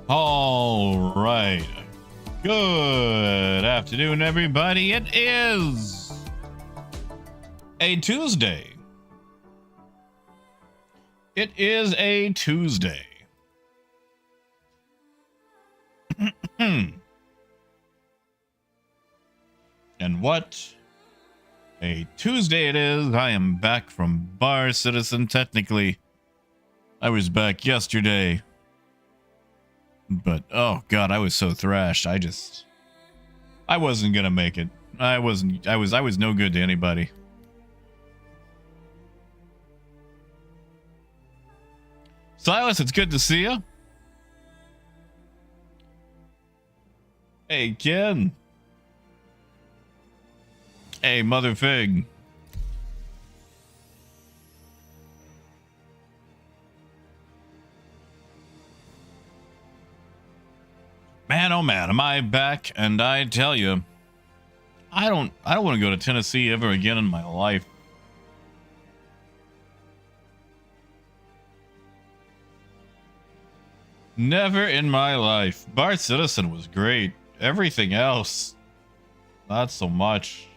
All right. Good afternoon, everybody. It is a Tuesday. It is a Tuesday. And what a Tuesday it is. I am back from Bar Citizen. Technically, I was back yesterday. But oh god, I was so thrashed. I wasn't gonna make it. I was no good to anybody. Silas, it's good to see you. Hey Ken. Hey Mother Fig. Man, oh man, am I back? And I tell you, I don't want to go to Tennessee ever again in my life. Never in my life. Bar Citizen was great. Everything else, not so much.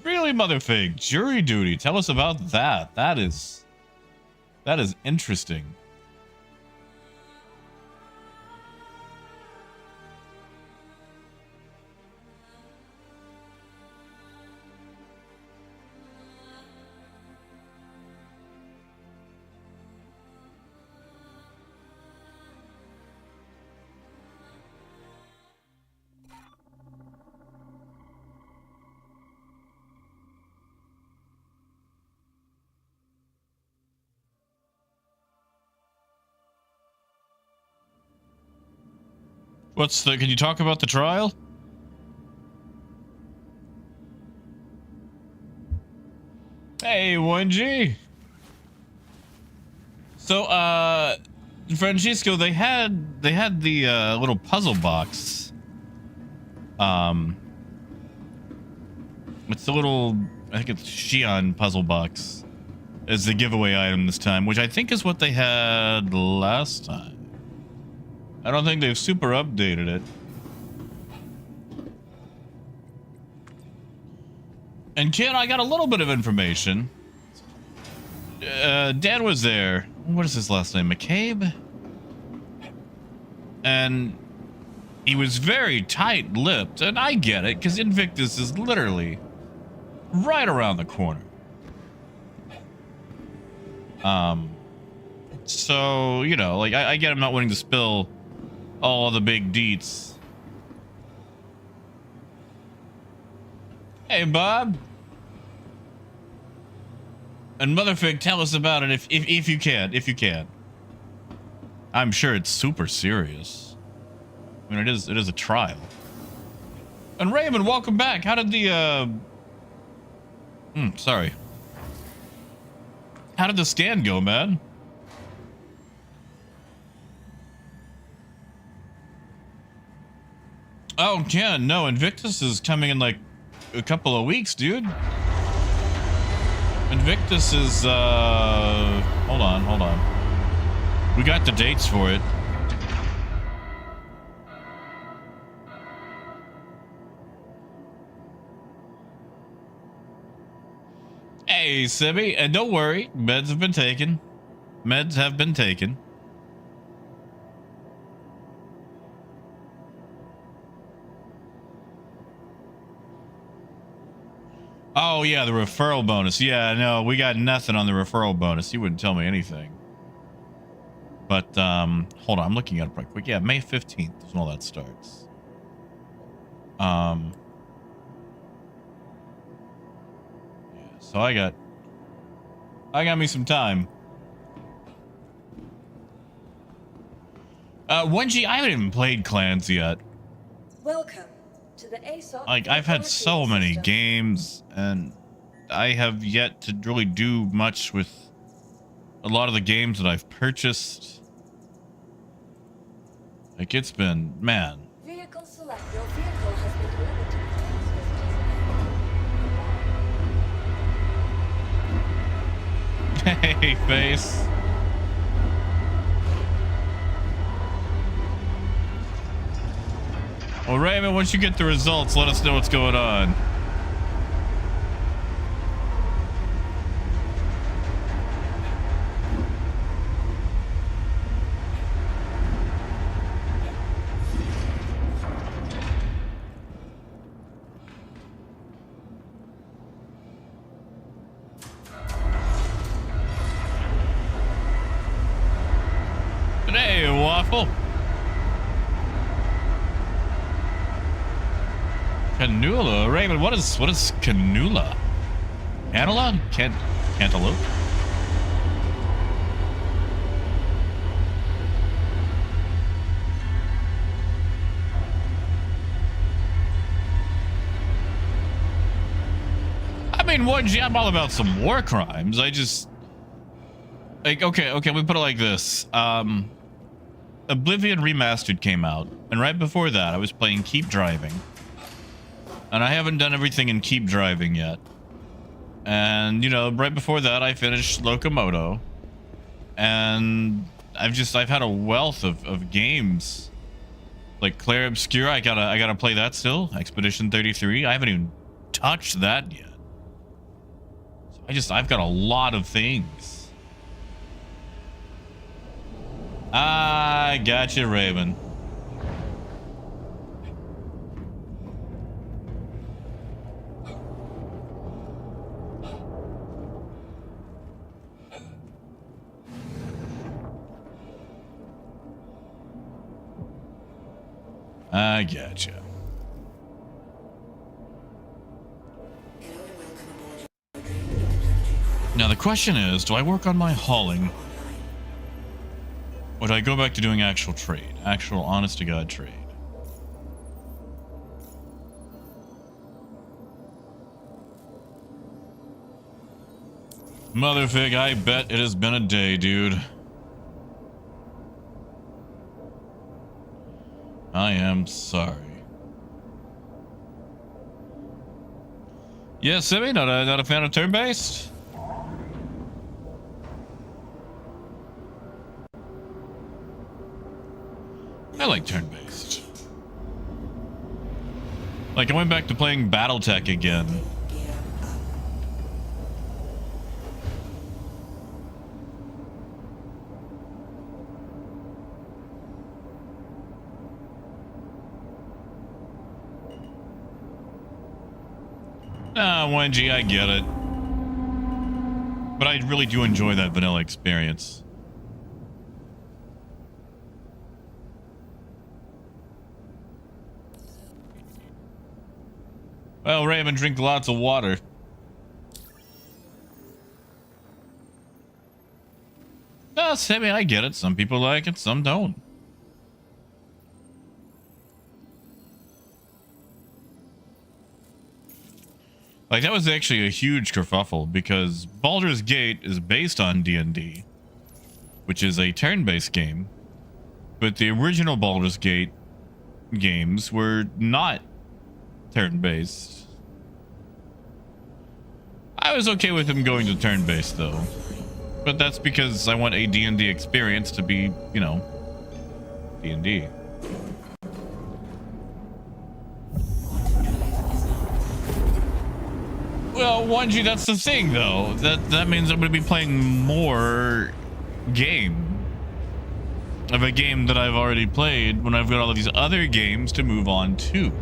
Really, Mother Fig, jury duty. Tell us about that. That is interesting. Can you talk about the trial? Hey, 1G. So, Francisco, they had the little puzzle box. It's a little, I think it's Xi'an puzzle box as the giveaway item this time, which I think is what they had last time. I don't think they've super updated it. And Ken, I got a little bit of information. Dan was there. What is his last name? McCabe? And he was very tight-lipped, and I get it, because Invictus is literally right around the corner. So, you know, like, I get him not wanting to spill all the big deets. Hey, Bob. And Motherfig, tell us about it if you can. I'm sure it's super serious. I mean, it is a trial. And Raymond, welcome back. How did the sorry. How did the scan go, man? Oh, Ken, no, Invictus is coming in like a couple of weeks, dude. Invictus is, hold on. We got the dates for it. Hey, Sibby, and don't worry, meds have been taken. Meds have been taken. Oh, yeah, the referral bonus. Yeah, no, we got nothing on the referral bonus. You wouldn't tell me anything. But, hold on, I'm looking at it right quick. Yeah, May 15th is when all that starts. Yeah, so I got me some time. 1G, I haven't even played Clans yet. Welcome. Like, I've had so many games, and I have yet to really do much with a lot of the games that I've purchased. Like, it's been, man. Vehicle select. Your vehicle has been delivered to Hey, face. Well, Raymond, once you get the results, let us know what's going on. Hey, Waffle. Canula, Raymond. What is canula? Analog? Cantaloupe? I mean, I'm all about some war crimes. I just like okay. Let me put it like this. Oblivion Remastered came out, and right before that, I was playing Keep Driving. And I haven't done everything in Keep Driving yet. And, you know, right before that, I finished Locomoto. And I've had a wealth of games. Like Claire Obscure, I gotta play that still. Expedition 33, I haven't even touched that yet. So I've got a lot of things. I gotcha, Raven. I gotcha. Now the question is, do I work on my hauling? Or do I go back to doing actual trade? Actual honest-to-God trade? Motherfig, I bet it has been a day, dude. I am sorry. Yeah, Simi, not a fan of turn-based? I like turn-based. Like, I went back to playing Battletech again. Ah, 1G, I get it. But I really do enjoy that vanilla experience. Well, Raymond, drink lots of water. No, Sammy, I get it. Some people like it, some don't. Like, that was actually a huge kerfuffle because Baldur's Gate is based on D&D, which is a turn-based game, but the original Baldur's Gate games were not turn-based. I was okay with them going to turn-based, though, but that's because I want a D&D experience to be, you know, D&D. Well, 1G, that's the thing, though. That means I'm going to be playing more game of a game that I've already played when I've got all of these other games to move on to.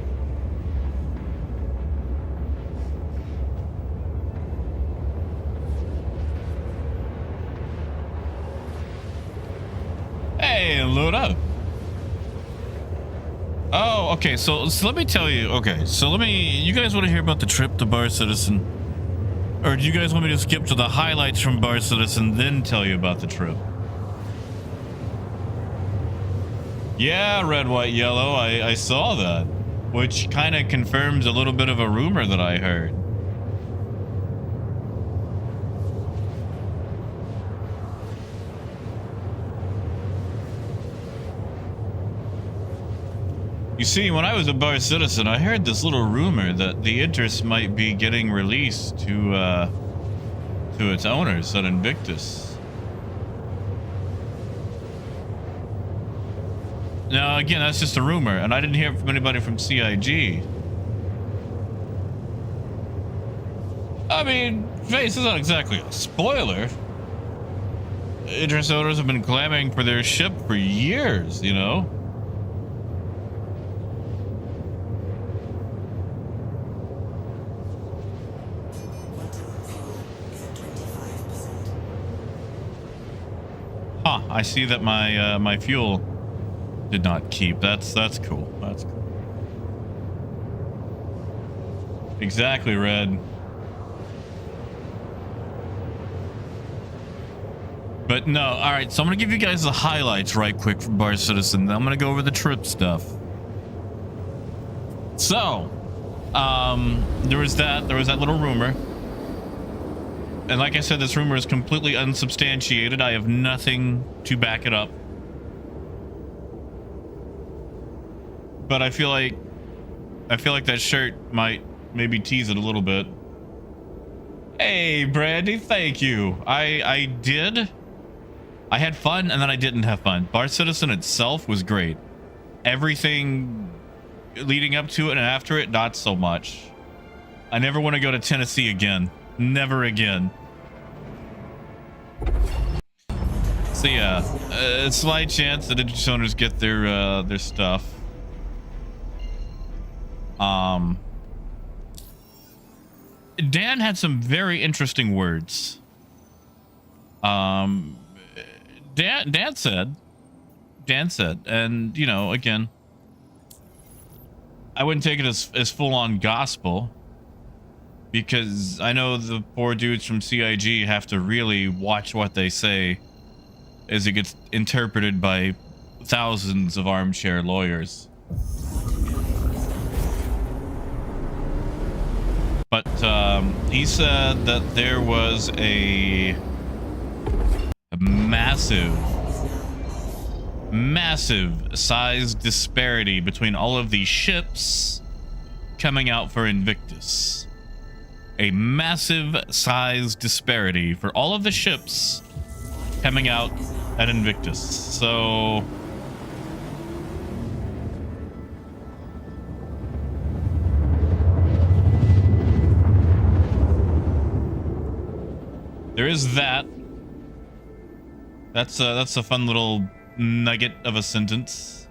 Hey, load up. Oh, okay, so let me tell you. Okay, so you guys want to hear about the trip to Bar Citizen? Or do you guys want me to skip to the highlights from Bar Citizen, then tell you about the trip? Yeah, red, white, yellow, I saw that. Which kind of confirms a little bit of a rumor that I heard. You see, when I was a Bar Citizen, I heard this little rumor that the interest might be getting released to its owners at Invictus. Now, again, that's just a rumor, and I didn't hear from anybody from CIG. I mean, face is not exactly a spoiler. Interest owners have been clamoring for their ship for years, you know? Huh, I see that my fuel did not keep. That's cool. That's cool. Exactly, Red. But no, all right, so I'm going to give you guys the highlights right quick from Bar Citizen. Then I'm going to go over the trip stuff. So, there was that little rumor. And like I said, this rumor is completely unsubstantiated. I have nothing to back it up. But I feel like that shirt might maybe tease it a little bit. Hey, Brandy, thank you. I had fun, and then I didn't have fun. Bar Citizen itself was great. Everything leading up to it and after it, not so much. I never want to go to Tennessee again. Never again. So yeah, a slight chance that interest owners get their stuff. Dan had some very interesting words. Dan said, and you know, again, I wouldn't take it as full on gospel, because I know the poor dudes from CIG have to really watch what they say, as it gets interpreted by thousands of armchair lawyers. But he said that there was a massive size disparity between all of these ships coming out for Invictus. A massive size disparity for all of the ships coming out at Invictus. So there is that. That's a fun little nugget of a sentence.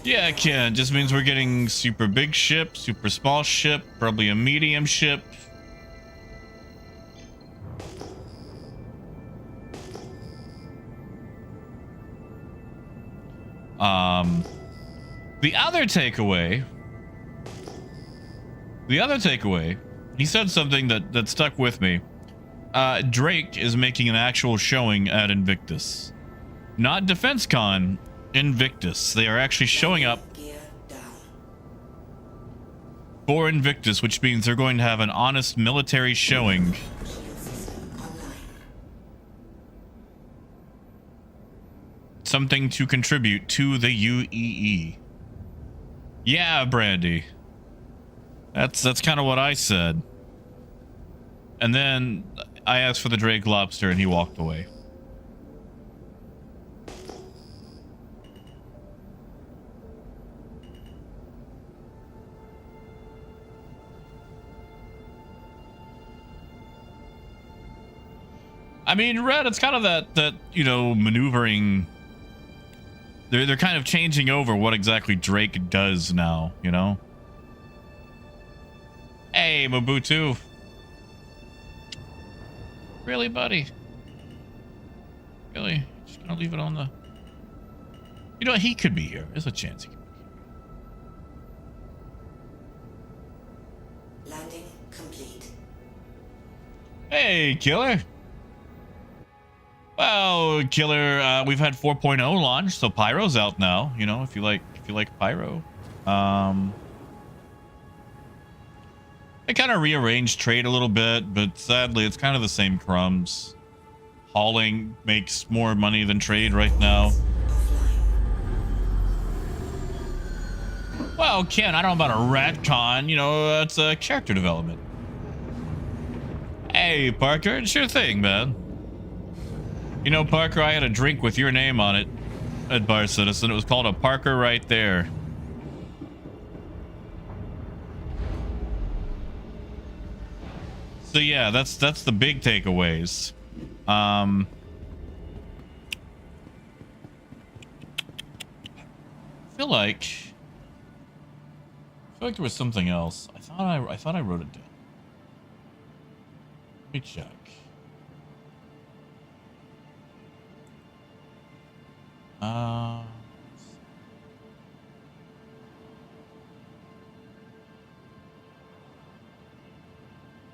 Yeah, Ken, just means we're getting super big ship, super small ship, probably a medium ship. The other takeaway, he said something that stuck with me. Drake is making an actual showing at Invictus. Not DefenseCon, Invictus. They are actually showing up for Invictus, which means they're going to have an honest military showing. Something to contribute to the UEE. Yeah, Brandy. That's kind of what I said. And then I asked for the Drake lobster and he walked away. I mean, Red, it's kind of that you know, maneuvering. They're kind of changing over what exactly Drake does now, you know? Hey, Mobutu. Really, buddy? Really? Just gonna leave it on the... You know what? He could be here. There's a chance he could be here. Landing complete. Hey, Killer. Well, Killer, we've had 4.0 launch, so Pyro's out now. You know, if you like Pyro. I kind of rearranged trade a little bit, but sadly, it's kind of the same crumbs. Hauling makes more money than trade right now. Well, Ken, I don't know about a retcon. You know, that's a character development. Hey, Parker, sure thing, man. You know, Parker, I had a drink with your name on it at Bar Citizen. It was called a Parker right there. So yeah, that's the big takeaways. I feel like there was something else. I thought I wrote it down. Let me check.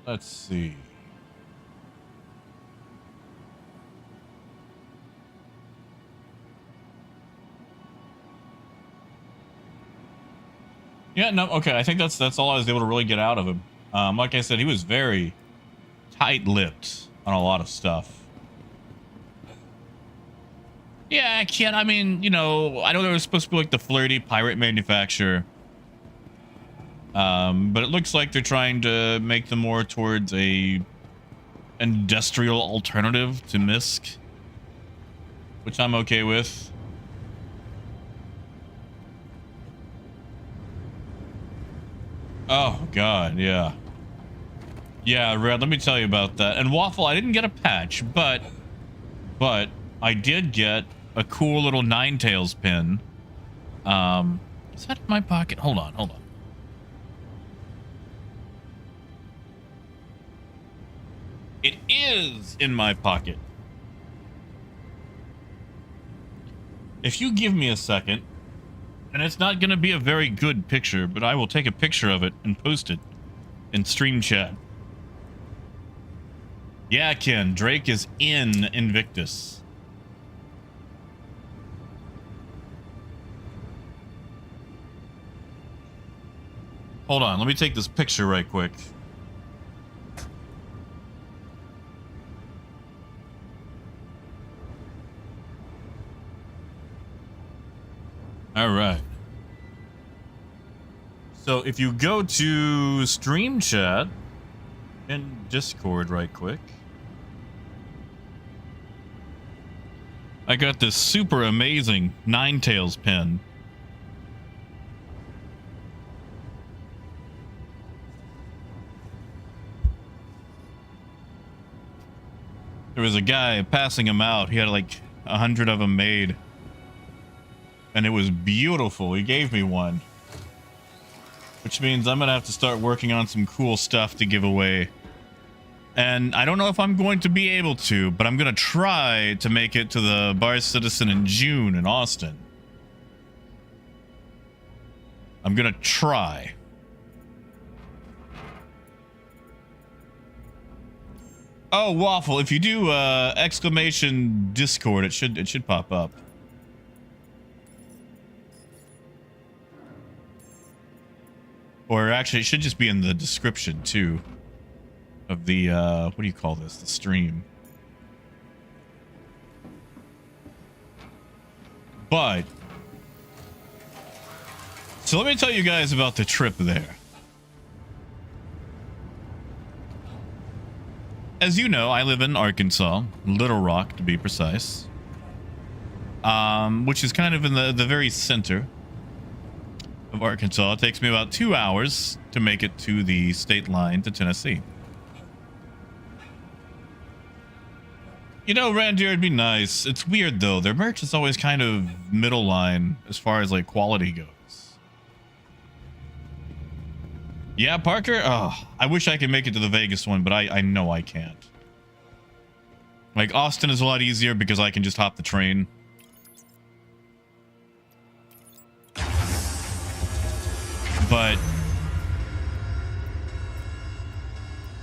Let's see. Yeah, no, okay. I think that's all I was able to really get out of him. Like I said, he was very tight-lipped on a lot of stuff. Yeah, I can't. I mean, you know, I know they were supposed to be like the flirty pirate manufacturer. But it looks like they're trying to make them more towards a industrial alternative to MISC, which I'm okay with. Oh God, yeah. Yeah, Red, let me tell you about that. And Waffle, I didn't get a patch, but I did get a cool little Ninetales pin. Is that in my pocket? Hold on. It is in my pocket. If you give me a second, and it's not going to be a very good picture, but I will take a picture of it and post it in stream chat. Yeah, Ken, Drake is in Invictus. Hold on, let me take this picture right quick. All right. So if you go to stream chat and Discord right quick, I got this super amazing Ninetales pin. There was a guy passing them out. He had like 100 of them made. And it was beautiful. He gave me one. Which means I'm going to have to start working on some cool stuff to give away. And I don't know if I'm going to be able to, but I'm going to try to make it to the Bar Citizen in June in Austin. I'm going to try. Oh, Waffle, if you do exclamation Discord, it should pop up. Or actually, it should just be in the description, too, of the, what do you call this? The stream. But, so let me tell you guys about the trip there. As you know, I live in Arkansas, Little Rock to be precise, which is kind of in the very center of Arkansas. It takes me about 2 hours to make it to the state line to Tennessee. You know, Randir, it'd be nice. It's weird though. Their merch is always kind of middle line as far as like quality goes. Yeah, Parker? Oh, I wish I could make it to the Vegas one, but I know I can't. Like, Austin is a lot easier because I can just hop the train. But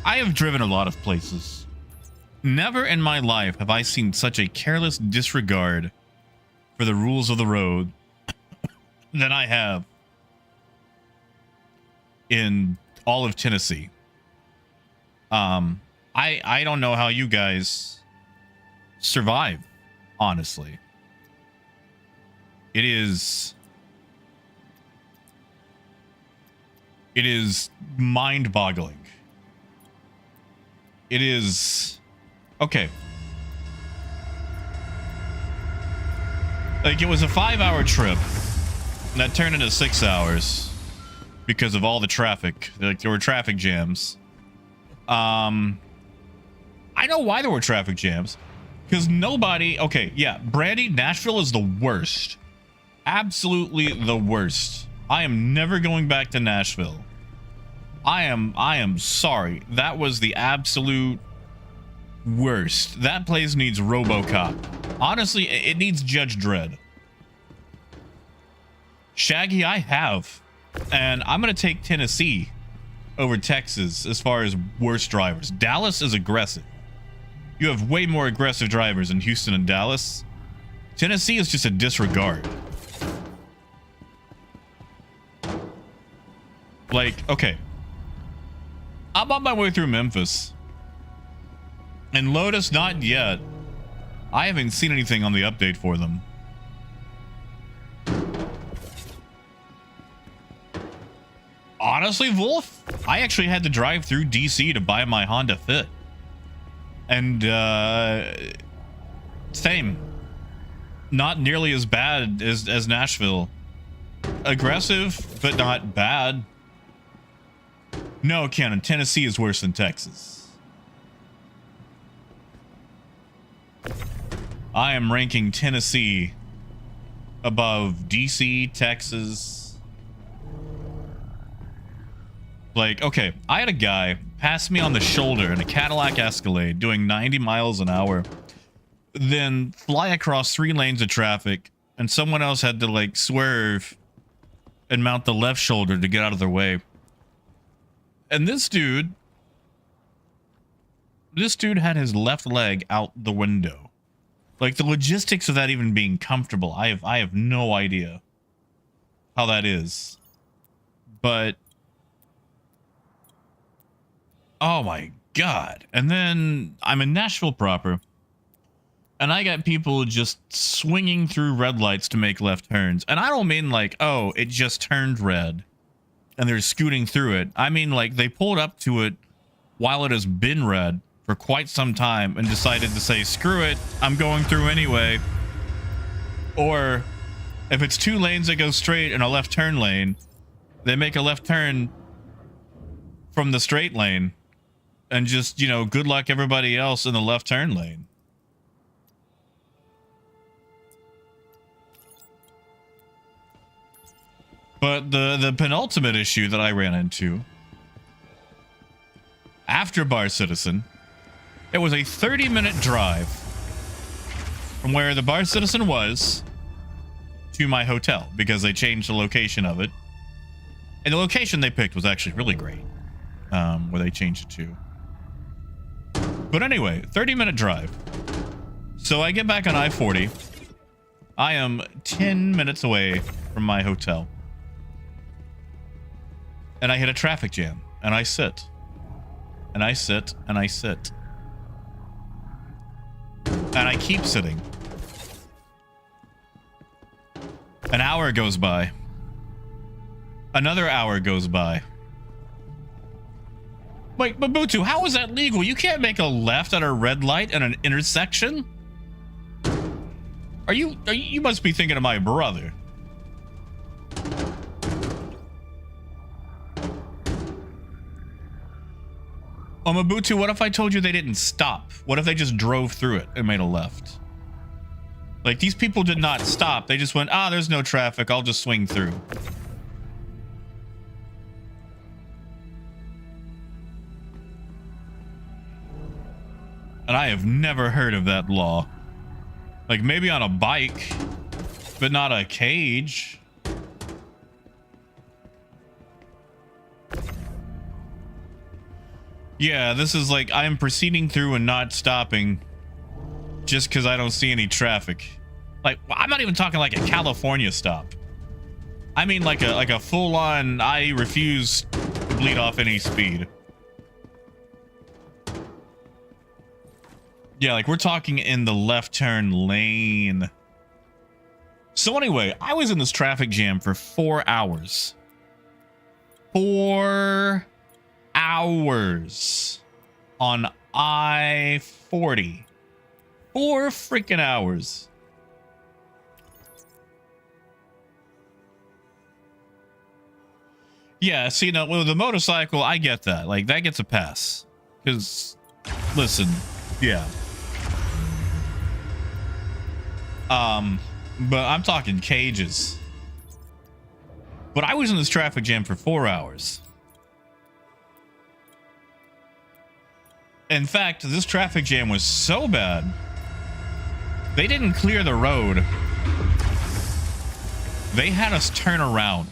I have driven a lot of places. Never in my life have I seen such a careless disregard for the rules of the road than I have in all of Tennessee. I don't know how you guys survive, honestly. It is mind-boggling. It is okay. Like, it was a 5-hour trip that turned into 6 hours because of all the traffic. Like, there were traffic jams. I know why there were traffic jams. Because nobody... Okay, yeah, Brandy, Nashville is the worst. Absolutely the worst. I am never going back to Nashville. I am sorry. That was the absolute worst. That place needs RoboCop. Honestly, it needs Judge Dredd. Shaggy, I have. And I'm going to take Tennessee over Texas as far as worst drivers. Dallas is aggressive. You have way more aggressive drivers in Houston and Dallas. Tennessee is just a disregard. Like, okay. I'm on my way through Memphis. And Lotus, not yet. I haven't seen anything on the update for them. Honestly, Wolf, I actually had to drive through DC to buy my Honda Fit. And, same. Not nearly as bad as Nashville. Aggressive, but not bad. No, Cannon, Tennessee is worse than Texas. I am ranking Tennessee above DC, Texas. Like, okay, I had a guy pass me on the shoulder in a Cadillac Escalade doing 90 miles an hour, then fly across 3 lanes of traffic, and someone else had to, like, swerve and mount the left shoulder to get out of their way. And this dude had his left leg out the window. Like, the logistics of that even being comfortable, I have no idea how that is. But oh my God. And then I'm in Nashville proper, and I got people just swinging through red lights to make left turns. And I don't mean like, oh, it just turned red and they're scooting through it. I mean, like, they pulled up to it while it has been red for quite some time and decided to say, screw it, I'm going through anyway. Or if it's 2 lanes that go straight and a left turn lane, they make a left turn from the straight lane and just, you know, good luck everybody else in the left turn lane. But the penultimate issue that I ran into after Bar Citizen, it was a 30-minute drive from where the Bar Citizen was to my hotel because they changed the location of it. And the location they picked was actually really great, where they changed it to. But anyway, 30-minute drive. So I get back on I-40. I am 10 minutes away from my hotel. And I hit a traffic jam. And I sit. And I sit. And I sit. And I keep sitting. An hour goes by. Another hour goes by. Wait, Mabutu, how is that legal? You can't make a left at a red light at an intersection? You must be thinking of my brother. Oh, Mabutu, what if I told you they didn't stop? What if they just drove through it and made a left? Like, these people did not stop. They just went, ah, there's no traffic. I'll just swing through. And I have never heard of that law. Like, maybe on a bike, but not a cage. Yeah, this is like I'm proceeding through and not stopping just because I don't see any traffic. Like, I'm not even talking like a California stop. I mean like a full-on I refuse to bleed off any speed. Yeah, like we're talking in the left turn lane. So anyway, I was in this traffic jam for 4 hours. 4 hours on I-40. 4 freaking hours. Yeah, see, no, with the motorcycle, I get that. Like, that gets a pass. Because, listen, yeah. But I'm talking cages. But I was in this traffic jam for 4 hours. In fact, this traffic jam was so bad, they didn't clear the road. They had us turn around.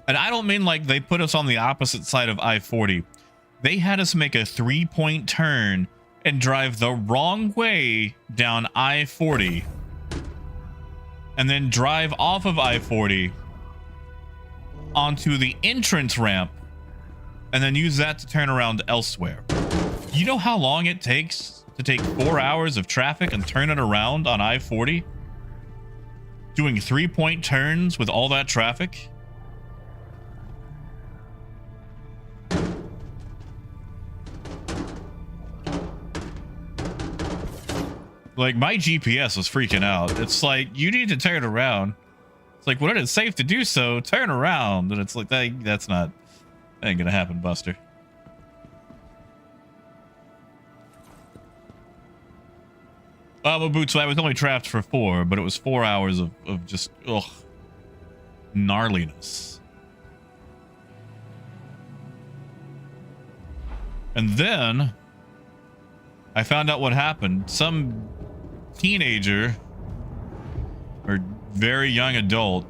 And I don't mean like they put us on the opposite side of I-40. They had us make a 3-point turn and drive the wrong way down I-40. And then drive off of I-40 onto the entrance ramp. And then use that to turn around elsewhere. You know how long it takes to take 4 hours of traffic and turn it around on I-40? Doing 3-point turns with all that traffic? Like, my GPS was freaking out. It's like, you need to turn around. It's like, when it's safe to do so, turn around. And it's like, that ain't gonna happen, Buster. Well, Boots, I was only trapped for 4, but it was 4 hours of just, ugh, gnarliness. And then I found out what happened. Some teenager or very young adult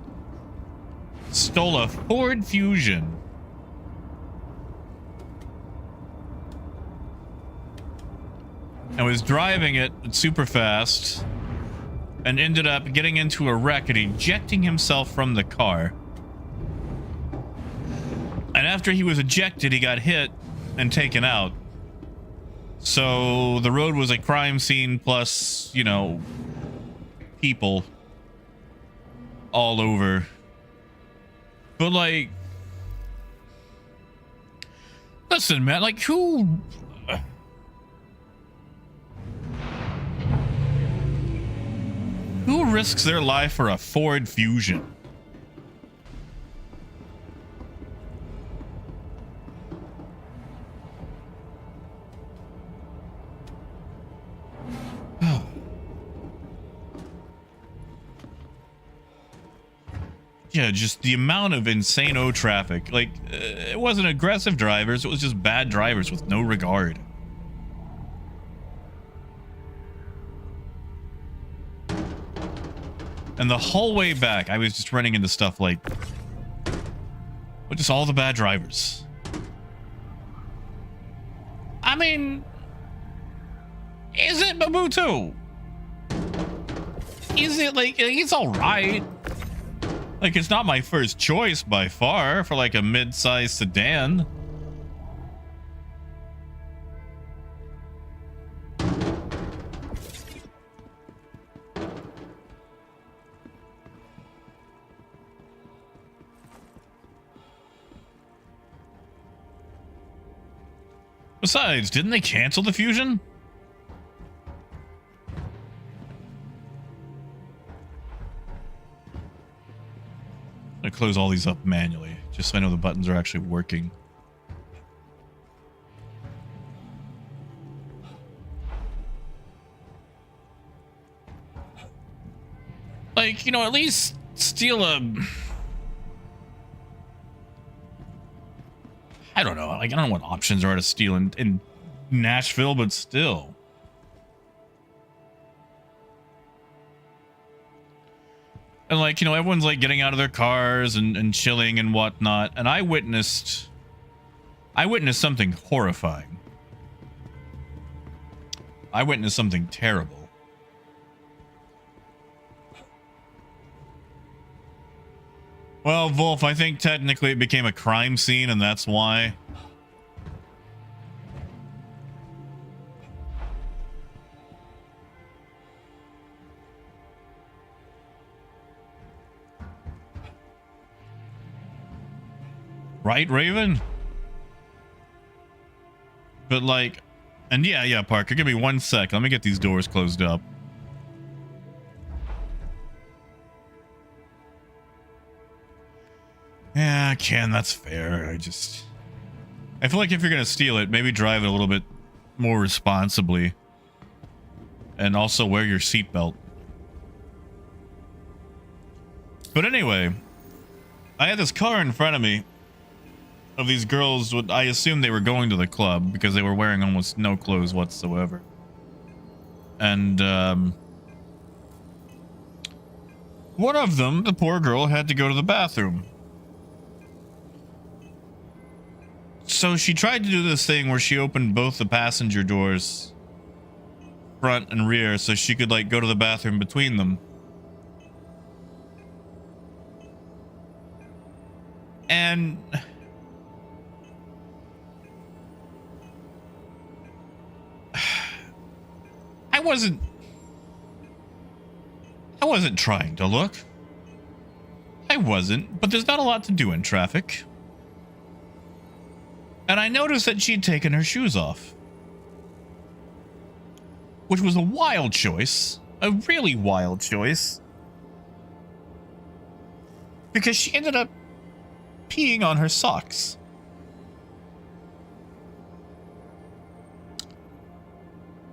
stole a Ford Fusion. And was driving it super fast and ended up getting into a wreck and ejecting himself from the car. And after he was ejected, he got hit and taken out. So the road was a crime scene plus, you know, people all over. But like, listen, man, like who risks their life for a Ford Fusion? Yeah, just the amount of insane traffic. Like, it wasn't aggressive drivers, it was just bad drivers with no regard. And the whole way back, I was just running into stuff like, just all the bad drivers. I mean, is it Mabutu? Is it like, it's all right. Like, it's not my first choice by far for like a mid-sized sedan. Besides, didn't they cancel the Fusion? I close all these up manually, just so I know the buttons are actually working. Like, you know, at least steal a... I don't know. Like, I don't know what options are to steal in Nashville, but still. And like, you know, everyone's like getting out of their cars and chilling and whatnot. And I witnessed something horrifying. I witnessed something terrible. Well, Wolf, I think technically it became a crime scene, and that's why. Right, Raven? But like, and yeah, Parker, give me 1 sec. Let me get these doors closed up. Yeah, I can. That's fair. I feel like if you're going to steal it, maybe drive it a little bit more responsibly. And also wear your seatbelt. But anyway, I had this car in front of me of these girls. I assumed they were going to the club because they were wearing almost no clothes whatsoever. And one of them, the poor girl, had to go to the bathroom. So she tried to do this thing where she opened both the passenger doors, front and rear, so she could like go to the bathroom between them. And I wasn't trying to look. I wasn't, but there's not a lot to do in traffic. And I noticed that she'd taken her shoes off. Which was a wild choice. A really wild choice. Because she ended up peeing on her socks.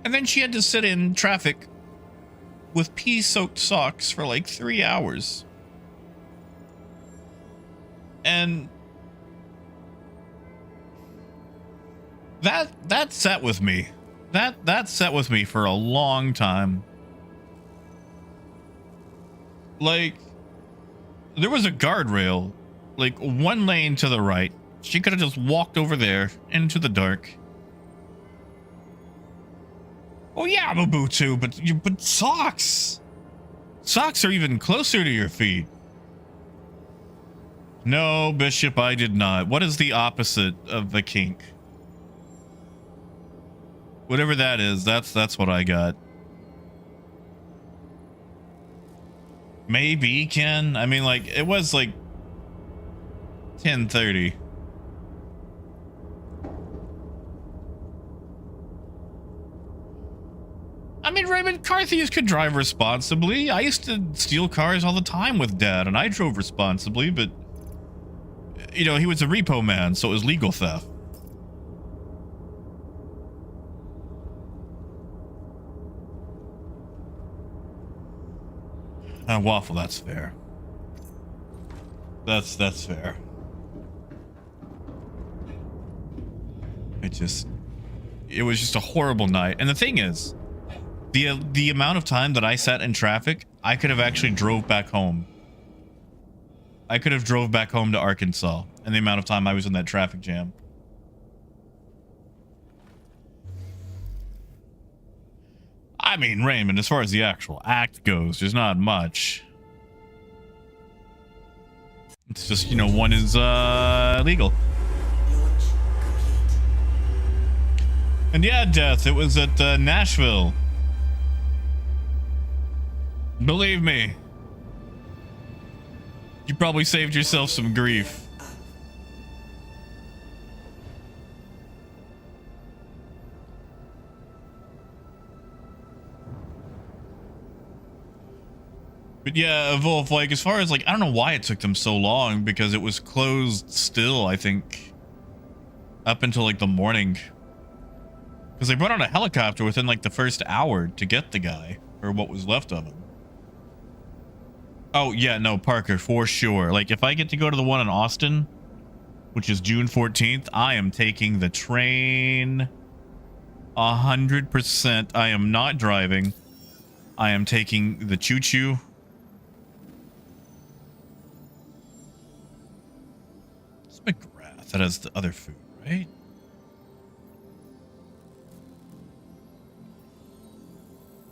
And then she had to sit in traffic with pee-soaked socks for like 3 hours. And that sat with me. That sat with me for a long time. Like, there was a guardrail, like one lane to the right. She could have just walked over there into the dark. Oh yeah, Mabutu, but socks. Socks are even closer to your feet. No, Bishop, I did not. What is the opposite of the kink? Whatever that is, that's what I got. Maybe, Ken. I mean, like, it was like 10:30. I mean, Raymond, car thieves could drive responsibly. I used to steal cars all the time with Dad, and I drove responsibly, but, you know, he was a repo man, so it was legal theft. Waffle, that's fair. That's fair. It was just a horrible night. And the thing is, the amount of time that I sat in traffic, I could have actually drove back home. I could have drove back home to Arkansas, and the amount of time I was in that traffic jam. I mean, Raymond, as far as the actual act goes, there's not much. It's just, you know, one is legal. And yeah, Death, it was at Nashville. Believe me, you probably saved yourself some grief. But yeah, Wolf, like, as far as, like, I don't know why it took them so long, because it was closed still, I think, up until, like, the morning. Because they brought on a helicopter within, like, the first hour to get the guy, or what was left of him. Oh, yeah, no, Parker, for sure. Like, if I get to go to the one in Austin, which is June 14th, I am taking the train 100%. I am not driving. I am taking the choo-choo. It's McGrath that has the other food, right?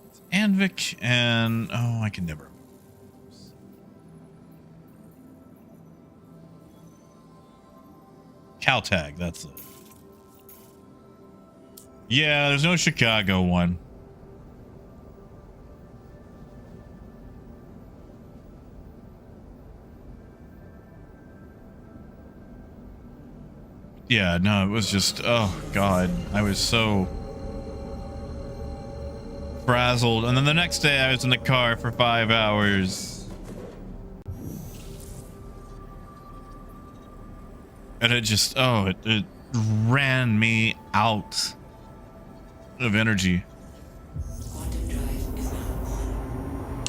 It's Anvik and... oh, I can never... Caltag, that's it. Yeah, there's no Chicago one. Yeah, no, it was just, oh God, I was so frazzled. And then the next day I was in the car for 5 hours. And it just, oh, it ran me out of energy.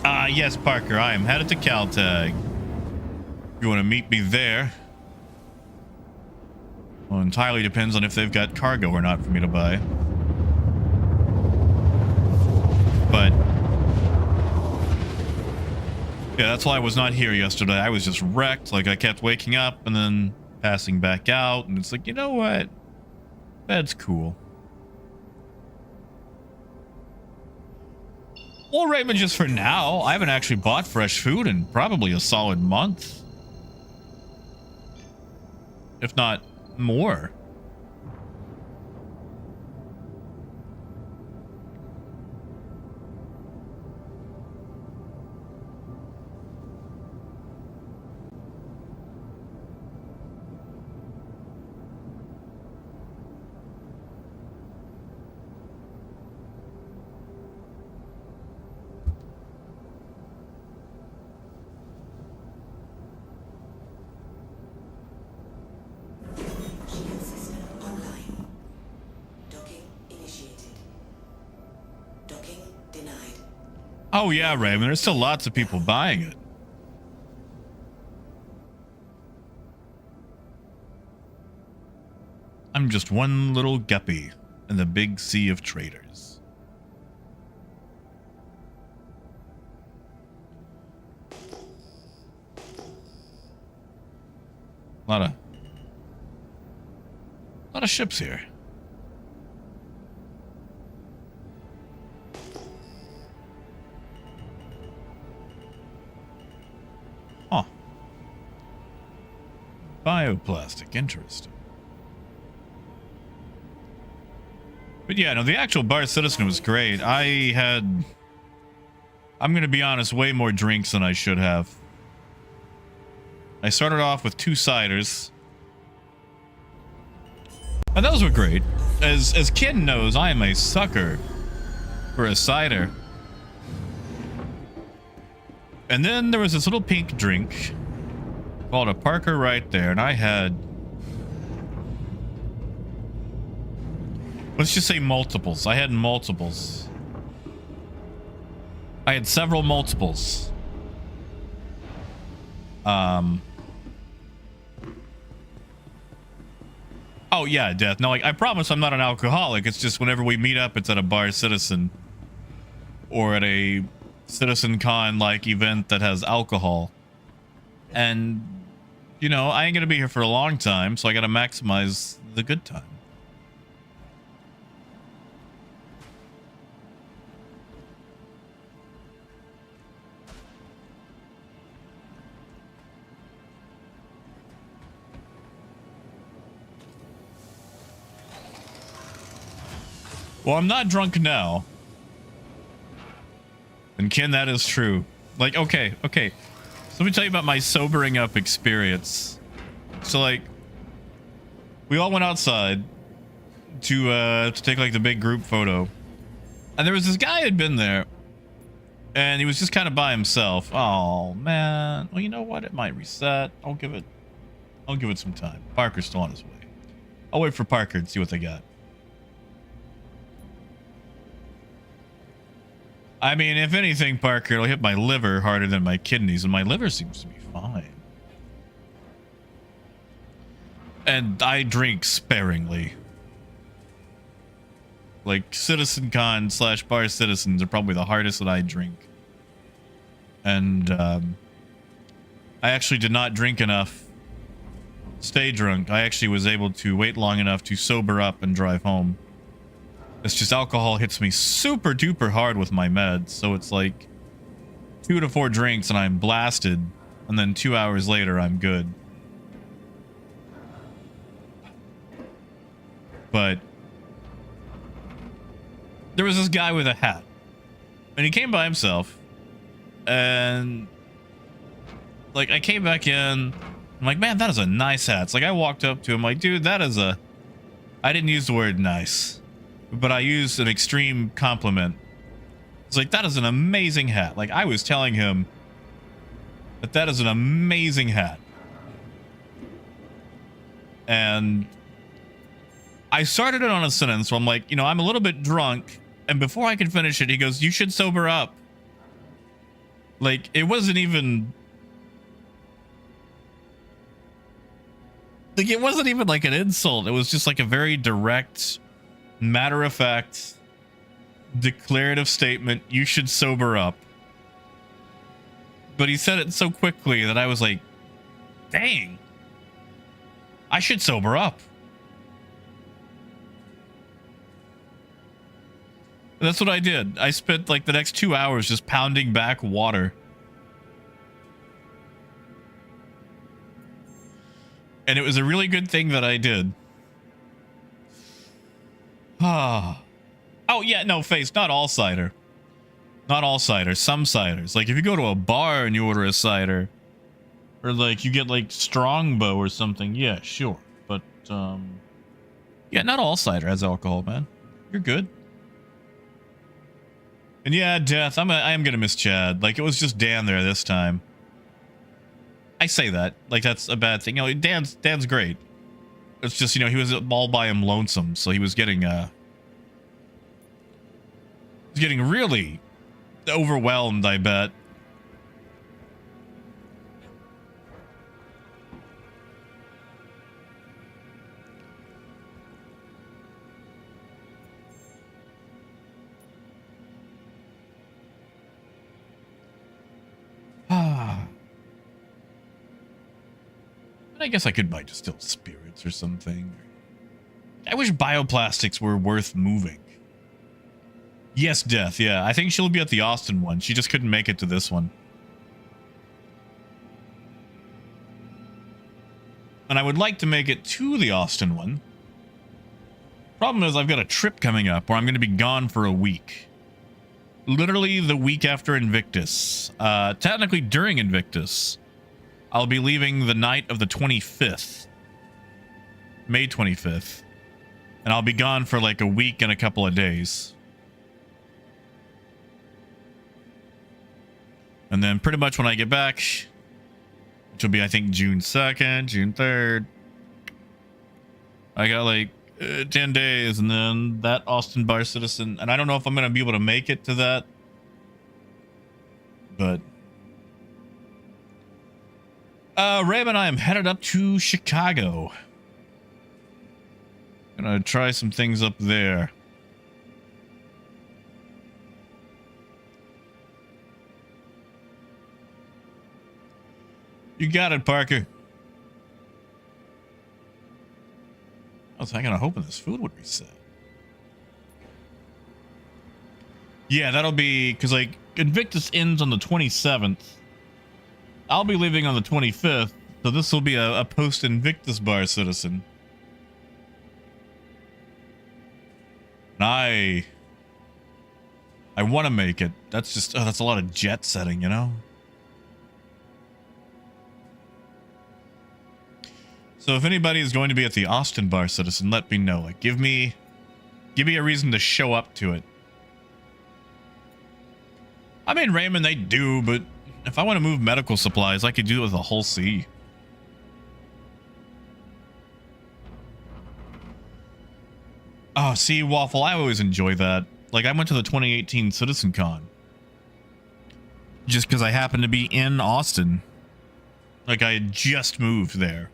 Yes, Parker, I am headed to Caltag. You want to meet me there? Well, entirely depends on if they've got cargo or not for me to buy. But yeah, that's why I was not here yesterday. I was just wrecked. Like, I kept waking up and then passing back out, and it's like, you know what? That's cool. Well, Raymond, just for now, I haven't actually bought fresh food in probably a solid month. If not more. Oh yeah, Raymond, there's still lots of people buying it. I'm just one little guppy in the big sea of traders. A lot of ships here. Huh. Bioplastic, interesting. But yeah, no, the actual Bar Citizen was great. I'm gonna be honest, way more drinks than I should have. I started off with 2 ciders. And those were great. As Ken knows, I am a sucker for a cider. And then there was this little pink drink called a Parker right there, and I had, let's just say multiples. I had multiples. I had several multiples. Oh yeah, Death. No, like, I promise I'm not an alcoholic. It's just whenever we meet up, it's at a Bar Citizen or at a Citizen Con like event that has alcohol. And you know, I ain't gonna be here for a long time, so I gotta maximize the good time. Well, I'm not drunk now. And Ken, that is true. Like, okay. So let me tell you about my sobering up experience. So, like, we all went outside to take, like, the big group photo. And there was this guy who had been there. And he was just kind of by himself. Oh, man. Well, you know what? It might reset. I'll give it some time. Parker's still on his way. I'll wait for Parker and see what they got. I mean, if anything, Parker, it'll hit my liver harder than my kidneys, and my liver seems to be fine. And I drink sparingly. Like, Citizen Con / Bar Citizens are probably the hardest that I drink. And, I actually did not drink enough. Stay drunk. I actually was able to wait long enough to sober up and drive home. It's just alcohol hits me super duper hard with my meds, so it's like 2 to 4 drinks and I'm blasted, and then 2 hours later I'm good. But there was this guy with a hat, and he came by himself, and like I came back in, I'm like, man, that is a nice hat. It's like I walked up to him like, dude, that is a, I didn't use the word nice, but I used an extreme compliment. It's like, that is an amazing hat. Like, I was telling him that is an amazing hat. And I started it on a sentence, so I'm like, I'm a little bit drunk. And before I could finish it, he goes, "You should sober up." Like, it wasn't even... Like, it wasn't even like an insult. It was just like a very direct, matter-of-fact, declarative statement. You should sober up. But he said it so quickly that I was like, dang, I should sober up. And that's what I did. I spent like the next 2 hours just pounding back water. And it was a really good thing that I did. Oh, yeah, no, Face, not all cider. Not all cider, some ciders. Like, if you go to a bar and you order a cider, or like you get like Strongbow or something, yeah, sure. But, yeah, not all cider has alcohol, man. You're good. And yeah, Death, I am gonna miss Chad. Like, it was just Dan there this time. I say that like that's a bad thing. Dan's great. It's just, he was all by him lonesome, so he was getting really overwhelmed, I bet. I guess I could buy distilled spirits or something. I wish bioplastics were worth moving. Yes, Death, yeah. I think she'll be at the Austin one. She just couldn't make it to this one. And I would like to make it to the Austin one. Problem is, I've got a trip coming up where I'm going to be gone for a week. Literally the week after Invictus. Technically during Invictus. I'll be leaving the night of the 25th. May 25th. And I'll be gone for like a week and a couple of days. And then pretty much when I get back, which will be, I think, June 2nd, June 3rd, I got like 10 days, and then that Austin Bar Citizen. And I don't know if I'm going to be able to make it to that. But Ram and I am headed up to Chicago. Gonna try some things up there. You got it, Parker. I was kind of hoping this food would reset. Yeah, that'll be because like Invictus ends on the 27th. I'll be leaving on the 25th, so this will be a post-Invictus Bar Citizen. And I want to make it. That's just, that's a lot of jet setting, you know? So if anybody is going to be at the Austin Bar Citizen, let me know. Like, give me a reason to show up to it. I mean, Raymond, they do, but if I want to move medical supplies, I could do it with a whole C. Oh, see, Waffle, I always enjoy that. Like, I went to the 2018 CitizenCon. Just because I happened to be in Austin. Like, I had just moved there.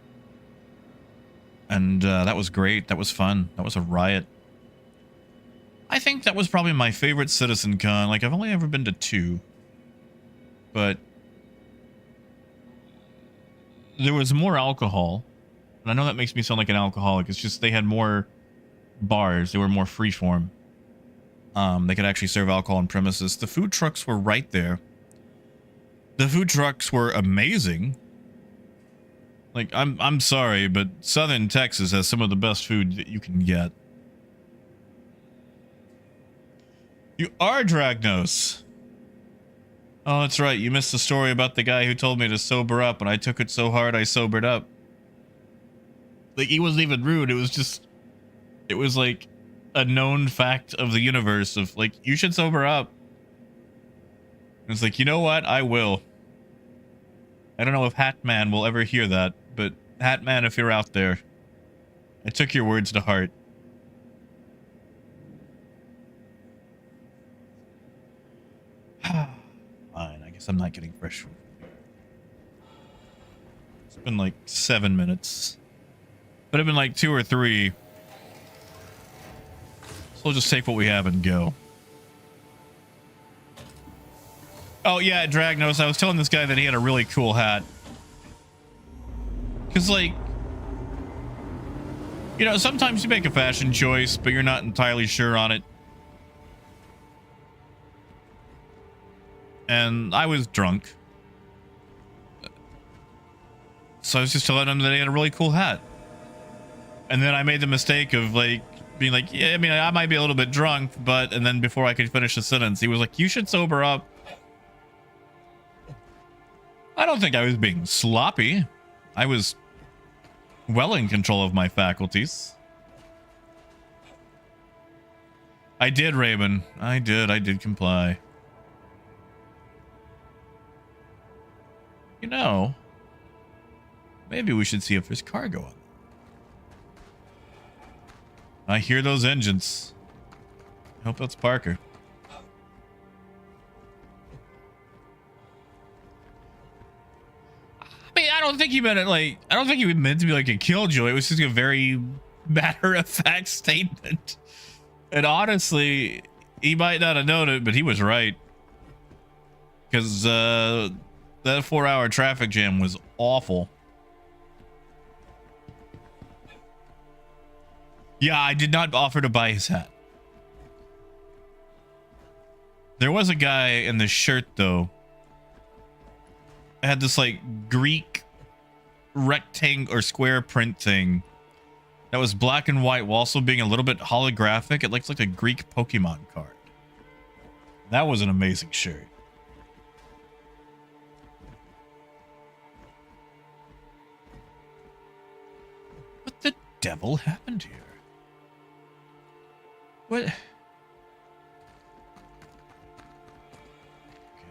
And that was great. That was fun. That was a riot. I think that was probably my favorite CitizenCon. Like, I've only ever been to 2. But there was more alcohol. And I know that makes me sound like an alcoholic. It's just they had more bars. They were more freeform. They could actually serve alcohol on premises. The food trucks were right there. The food trucks were amazing. Like, I'm sorry, but Southern Texas has some of the best food that you can get. You are Dragnos. Oh, that's right. You missed the story about the guy who told me to sober up, and I took it so hard I sobered up. Like, he wasn't even rude. It was just... It was like a known fact of the universe of, like, you should sober up. And it's like, you know what? I will. I don't know if Hatman will ever hear that, but Hatman, if you're out there, I took your words to heart. Fine, I guess I'm not getting fresh food. It's been like 7 minutes. But it's been like 2 or 3. So we'll just take what we have and go. Oh yeah, Dragnos, I was telling this guy that he had a really cool hat. Because like, you know, sometimes you make a fashion choice, but you're not entirely sure on it. And I was drunk. So I was just telling him that he had a really cool hat. And then I made the mistake of like being like, yeah, I mean, I might be a little bit drunk, but, and then before I could finish the sentence, he was like, you should sober up. I don't think I was being sloppy. I was well in control of my faculties. I did, Raven. I did comply. You know, maybe we should see if there's cargo on. I hear those engines. I hope that's Parker. I mean, I don't think he meant it like, I don't think he meant to be like a killjoy. It was just a very matter-of-fact statement. And honestly, he might not have known it, but he was right. Because that 4-hour traffic jam was awful. Yeah, I did not offer to buy his hat. There was a guy in the shirt, though. It had this, like, Greek rectangle or square print thing that was black and white while also being a little bit holographic. It looks like a Greek Pokemon card. That was an amazing shirt. What the devil happened here? What? Okay,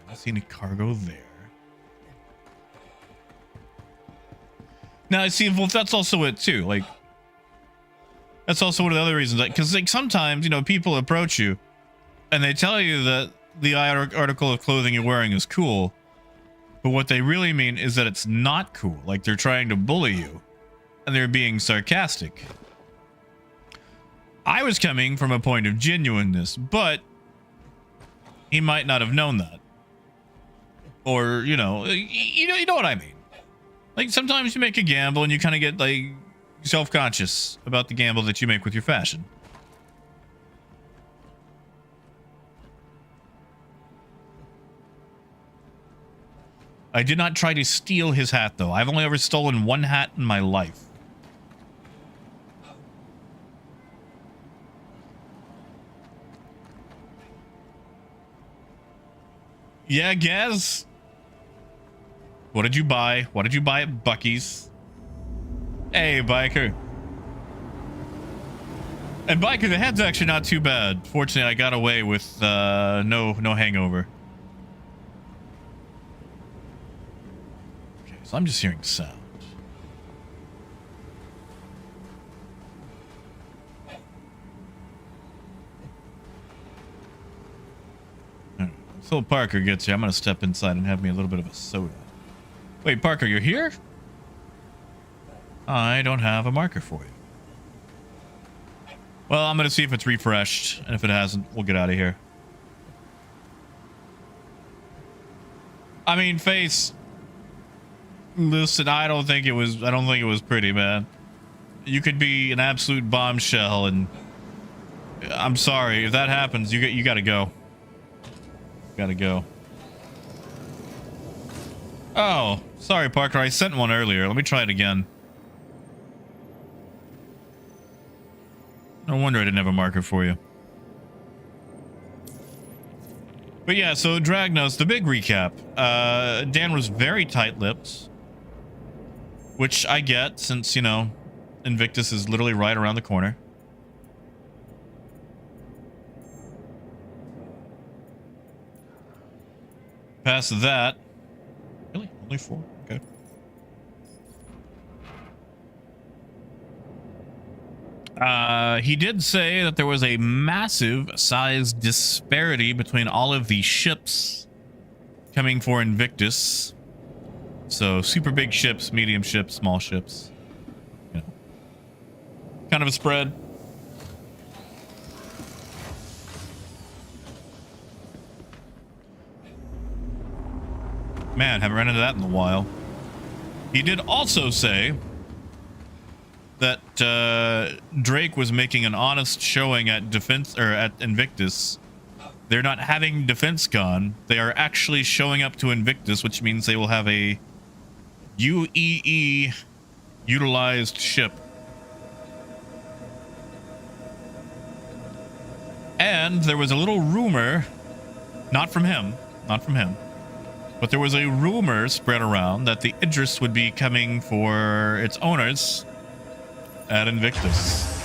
I don't see any cargo there. Now I see. Well, that's also it too. Like, that's also one of the other reasons. Like, because like sometimes, you know, people approach you, and they tell you that the article of clothing you're wearing is cool, but what they really mean is that it's not cool. Like they're trying to bully you, and they're being sarcastic. I was coming from a point of genuineness, but he might not have known that. Or, you know what I mean. Like sometimes you make a gamble and you kind of get like self-conscious about the gamble that you make with your fashion. I did not try to steal his hat though. I've only ever stolen one hat in my life. Yeah, Gaz. What did you buy? What did you buy at Bucky's? Hey, biker. And biker, the head's actually not too bad. Fortunately, I got away with no hangover. Okay, so I'm just hearing sound. Until Parker gets here, I'm gonna step inside and have me a little bit of a soda. Wait, Parker, you're here? I don't have a marker for you. Well, I'm gonna see if it's refreshed, and if it hasn't, we'll get out of here. I mean, Face. Listen, I don't think it was pretty, man. You could be an absolute bombshell, and I'm sorry if that happens. You gotta go. Gotta go. Oh, sorry, Parker. I sent one earlier. Let me try it again. No wonder I didn't have a marker for you. But yeah, so Dragnos, the big recap. Dan was very tight-lipped, which I get since, you know, Invictus is literally right around the corner. Past that, really? Only 4? Okay. He did say that there was a massive size disparity between all of the ships coming for Invictus. So super big ships, medium ships, small ships. You know, kind of a spread. Man, haven't run into that in a while. He did also say that Drake was making an honest showing at Defense or at Invictus. They're not having Defense Con. They are actually showing up to Invictus, which means they will have a UEE utilized ship. And there was a little rumor, not from him, but there was a rumor spread around that the Idris would be coming for its owners at Invictus.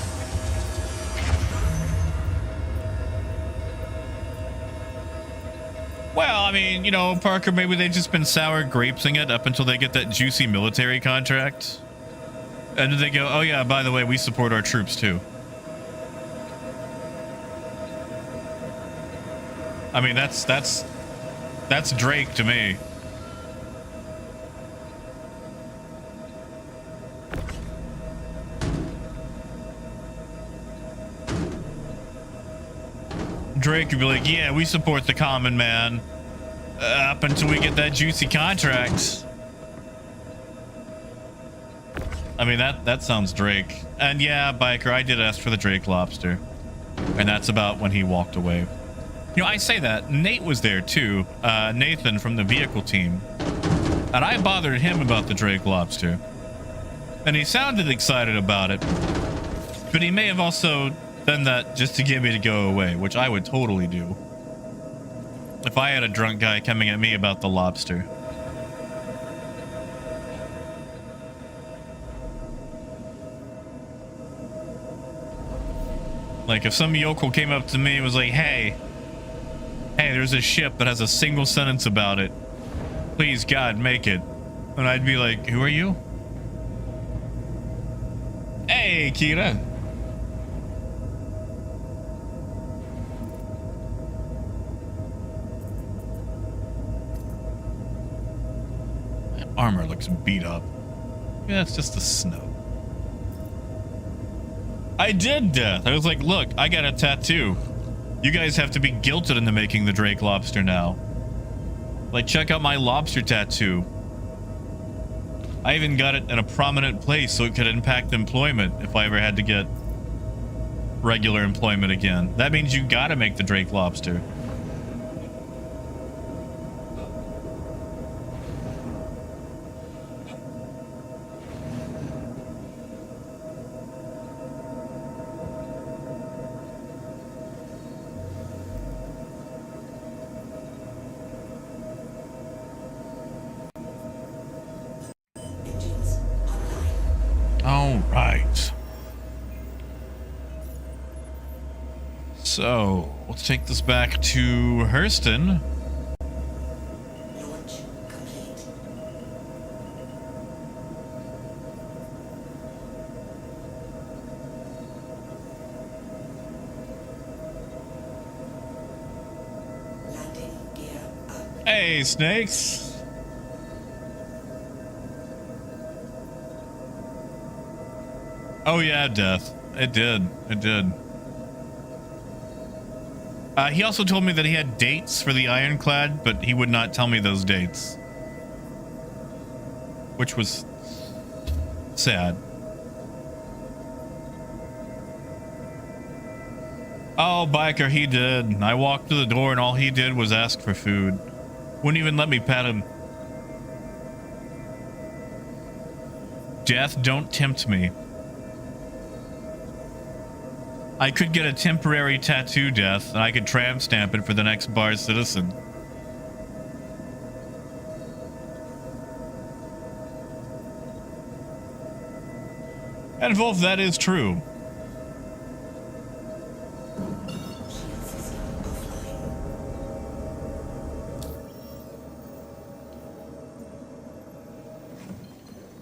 Well, I mean, you know, Parker, maybe they've just been sour grapesing it up until they get that juicy military contract. And then they go, oh yeah, by the way, we support our troops too. I mean, that's Drake to me. Drake could be like, yeah, we support the common man up until we get that juicy contract. I mean, that sounds Drake. And yeah, Biker, I did ask for the Drake lobster. And that's about when he walked away. You know, I say that. Nate was there too. Nathan from the vehicle team. And I bothered him about the Drake lobster. And he sounded excited about it. But he may have also done that just to get me to go away, which I would totally do. If I had a drunk guy coming at me about the lobster. Like if some yokel came up to me and was like, hey, there's a ship that has a single sentence about it. Please, God, make it. And I'd be like, who are you? Hey, Kira. That armor looks beat up. Yeah, it's just the snow. I did, Death. I was like, look, I got a tattoo. You guys have to be guilted into making the Drake lobster now. Like, check out my lobster tattoo. I even got it in a prominent place so it could impact employment if I ever had to get regular employment again. That means you gotta make the Drake lobster. So, let's take this back to Hurston. Launch complete. Landing gear up. Hey, snakes. Oh yeah, Death. It did. It did. He also told me that he had dates for the Ironclad, but he would not tell me those dates. Which was sad. Oh, Biker, he did. I walked to the door and all he did was ask for food. Wouldn't even let me pet him. Death, don't tempt me. I could get a temporary tattoo, Death, and I could tramp stamp it for the next bar citizen. And Wolf, that is true.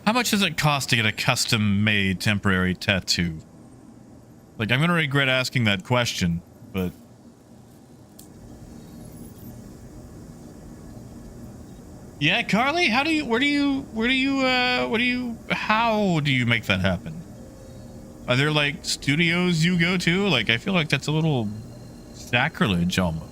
How much does it cost to get a custom-made temporary tattoo? Like, I'm gonna regret asking that question, but... Yeah, Carly, how do you make that happen? Are there, like, studios you go to? Like, I feel like that's a little sacrilege, almost.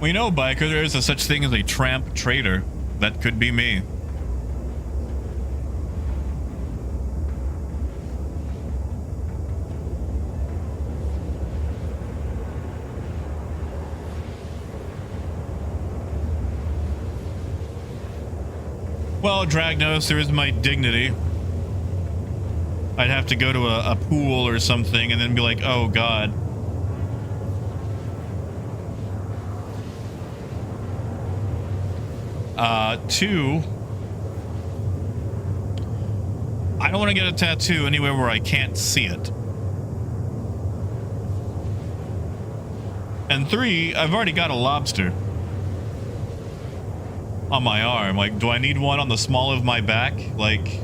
We know, biker, there is a such thing as a tramp trader. That could be me. Well, Dragnos, there is my dignity. I'd have to go to a pool or something and then be like, oh god. Two, I don't want to get a tattoo anywhere where I can't see it. And three, I've already got a lobster on my arm. Like, do I need one on the small of my back? Like...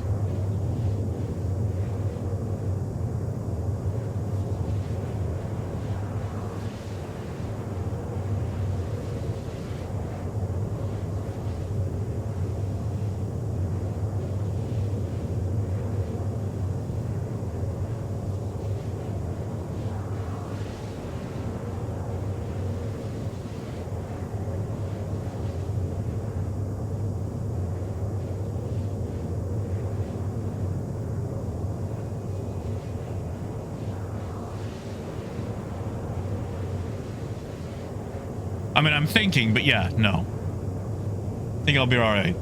I mean, I'm thinking, but yeah, no. I think I'll be all right.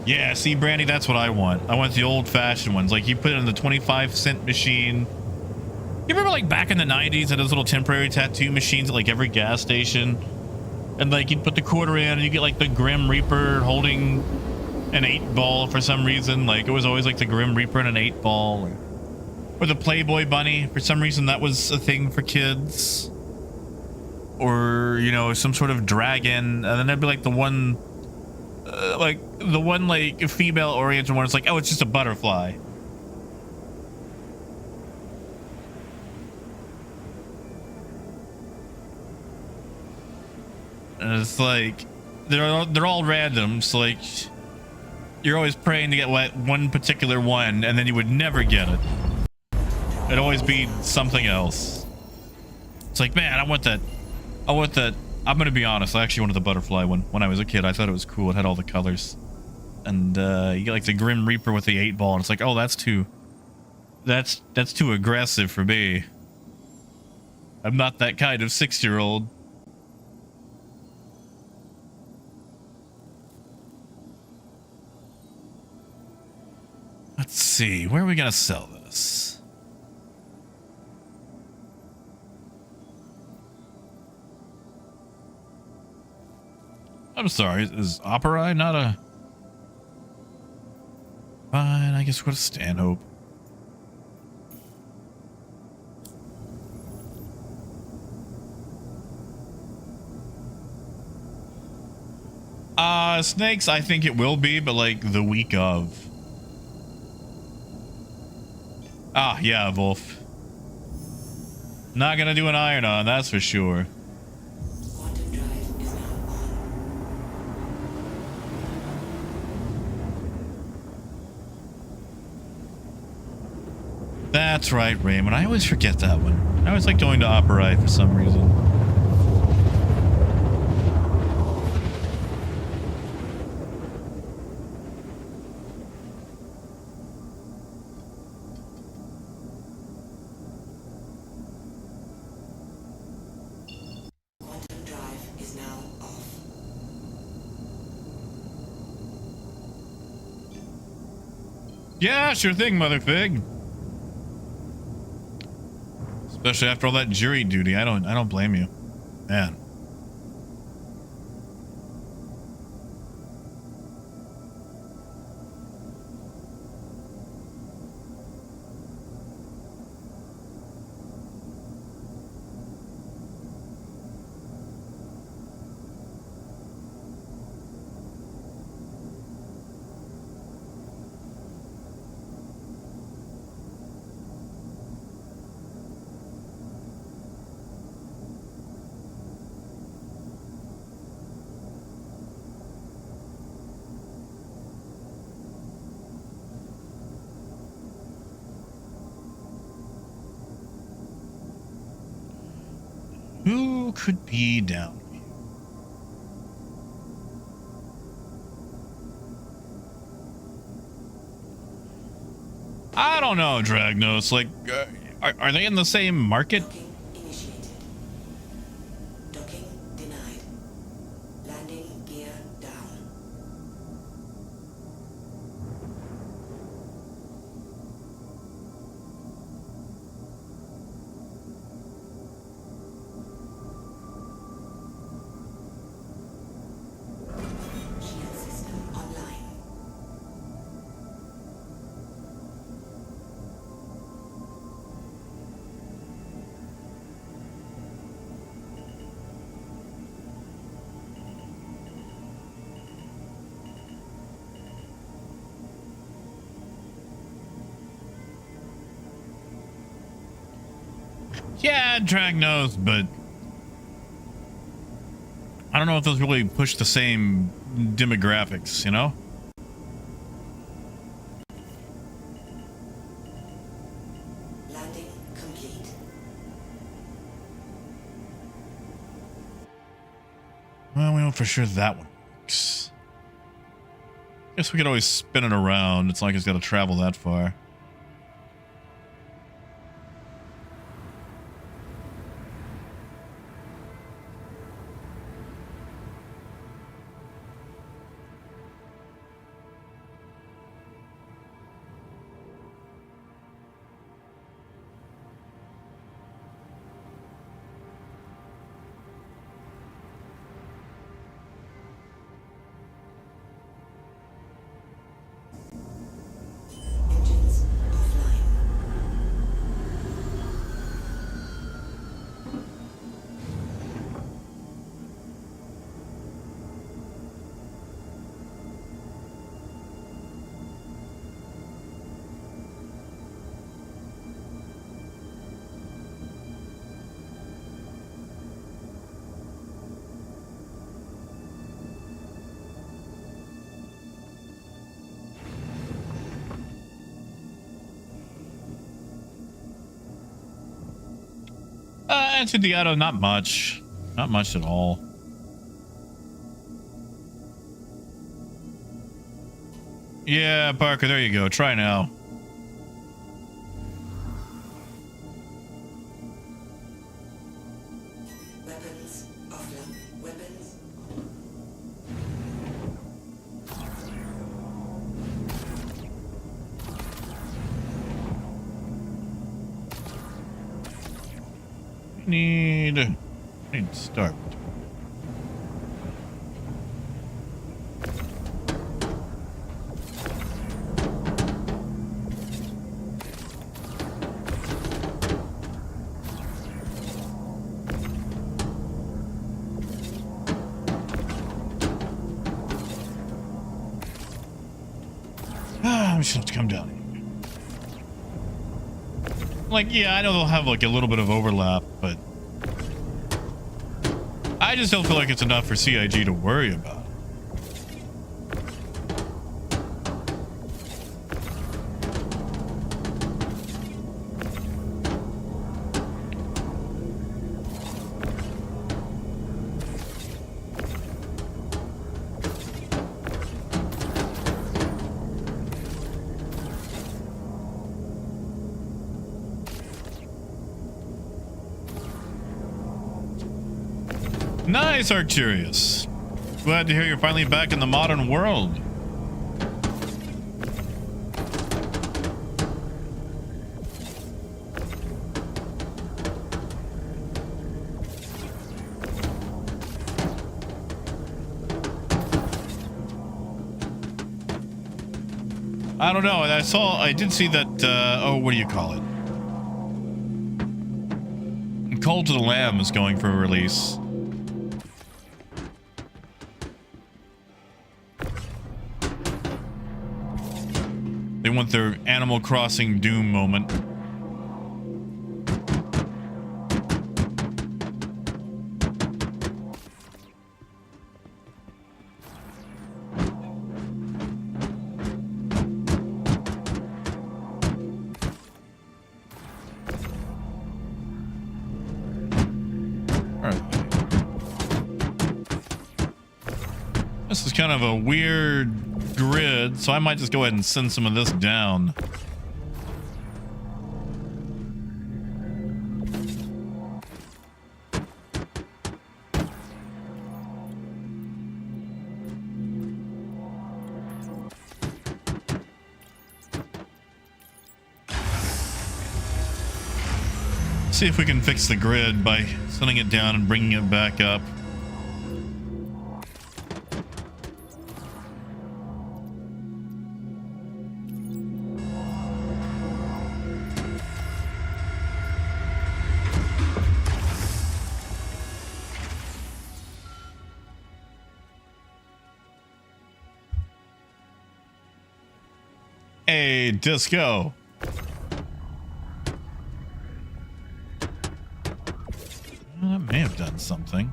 Yeah, see, Brandy, that's what I want. I want the old-fashioned ones. Like, you put it in the 25-cent machine. You remember, like, back in the 90s, at those little temporary tattoo machines at, like, every gas station? And, like, you'd put the quarter in, and you get, like, the Grim Reaper holding an 8-ball for some reason. Like, it was always, like, the Grim Reaper and an 8-ball. Or the Playboy Bunny. For some reason, that was a thing for kids. Or, you know, some sort of dragon. And then there'd be, like, the one... like female-oriented one. It's like, oh, it's just a butterfly. And it's like, they're all random. So, like, you're always praying to get one particular one, and then you would never get it. It'd always be something else. It's like, man, I want that. I'm gonna be honest, I actually wanted the butterfly one when I was a kid. I thought it was cool. It had all the colors. And you get like the Grim Reaper with the 8-ball, and it's like, oh, that's too aggressive for me. I'm not that kind of 6-year-old. Let's see, where are we gonna sell this? I'm sorry, is Opera not a... Fine, I guess we'll go to Stanhope. Snakes, I think it will be, but like the week of. Ah, yeah, Wolf. Not gonna do an iron on, that's for sure. That's right, Raymond. I always forget that one. I always like going to Opera for some reason. Quantum drive is now off. Yeah, sure thing, Mother Fig. Especially after all that jury duty, I don't blame you, man. Who could be down? I don't know, Dragnos. Like, are they in the same market? Docking initiated. Docking denied. Landing gear down. Shield system online. Yeah, Dragnos, but I don't know if those really push the same demographics, you know? Landing complete. Well, we know for sure that one works. Guess we could always spin it around. It's not like it's got to travel that far. Engines offline. Answered the auto, not much. Not much at all. Yeah, Parker, there you go. Try now. Weapons offline. Weapons. Need start. We should have to come down here. Like, yeah, I know they'll have like a little bit of overlap, but I just don't feel like it's enough for CIG to worry about. Nice, Arcturus. Glad to hear you're finally back in the modern world. I don't know. I did see that, oh, what do you call it? Call to the Lamb is going for a release. They want their Animal Crossing Doom moment. All right. kind of a weird grid, so I might just go ahead and send some of this down. See if we can fix the grid by sending it down and bringing it back up. Hey, disco. That may have done something.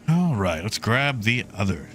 All right, let's grab the other.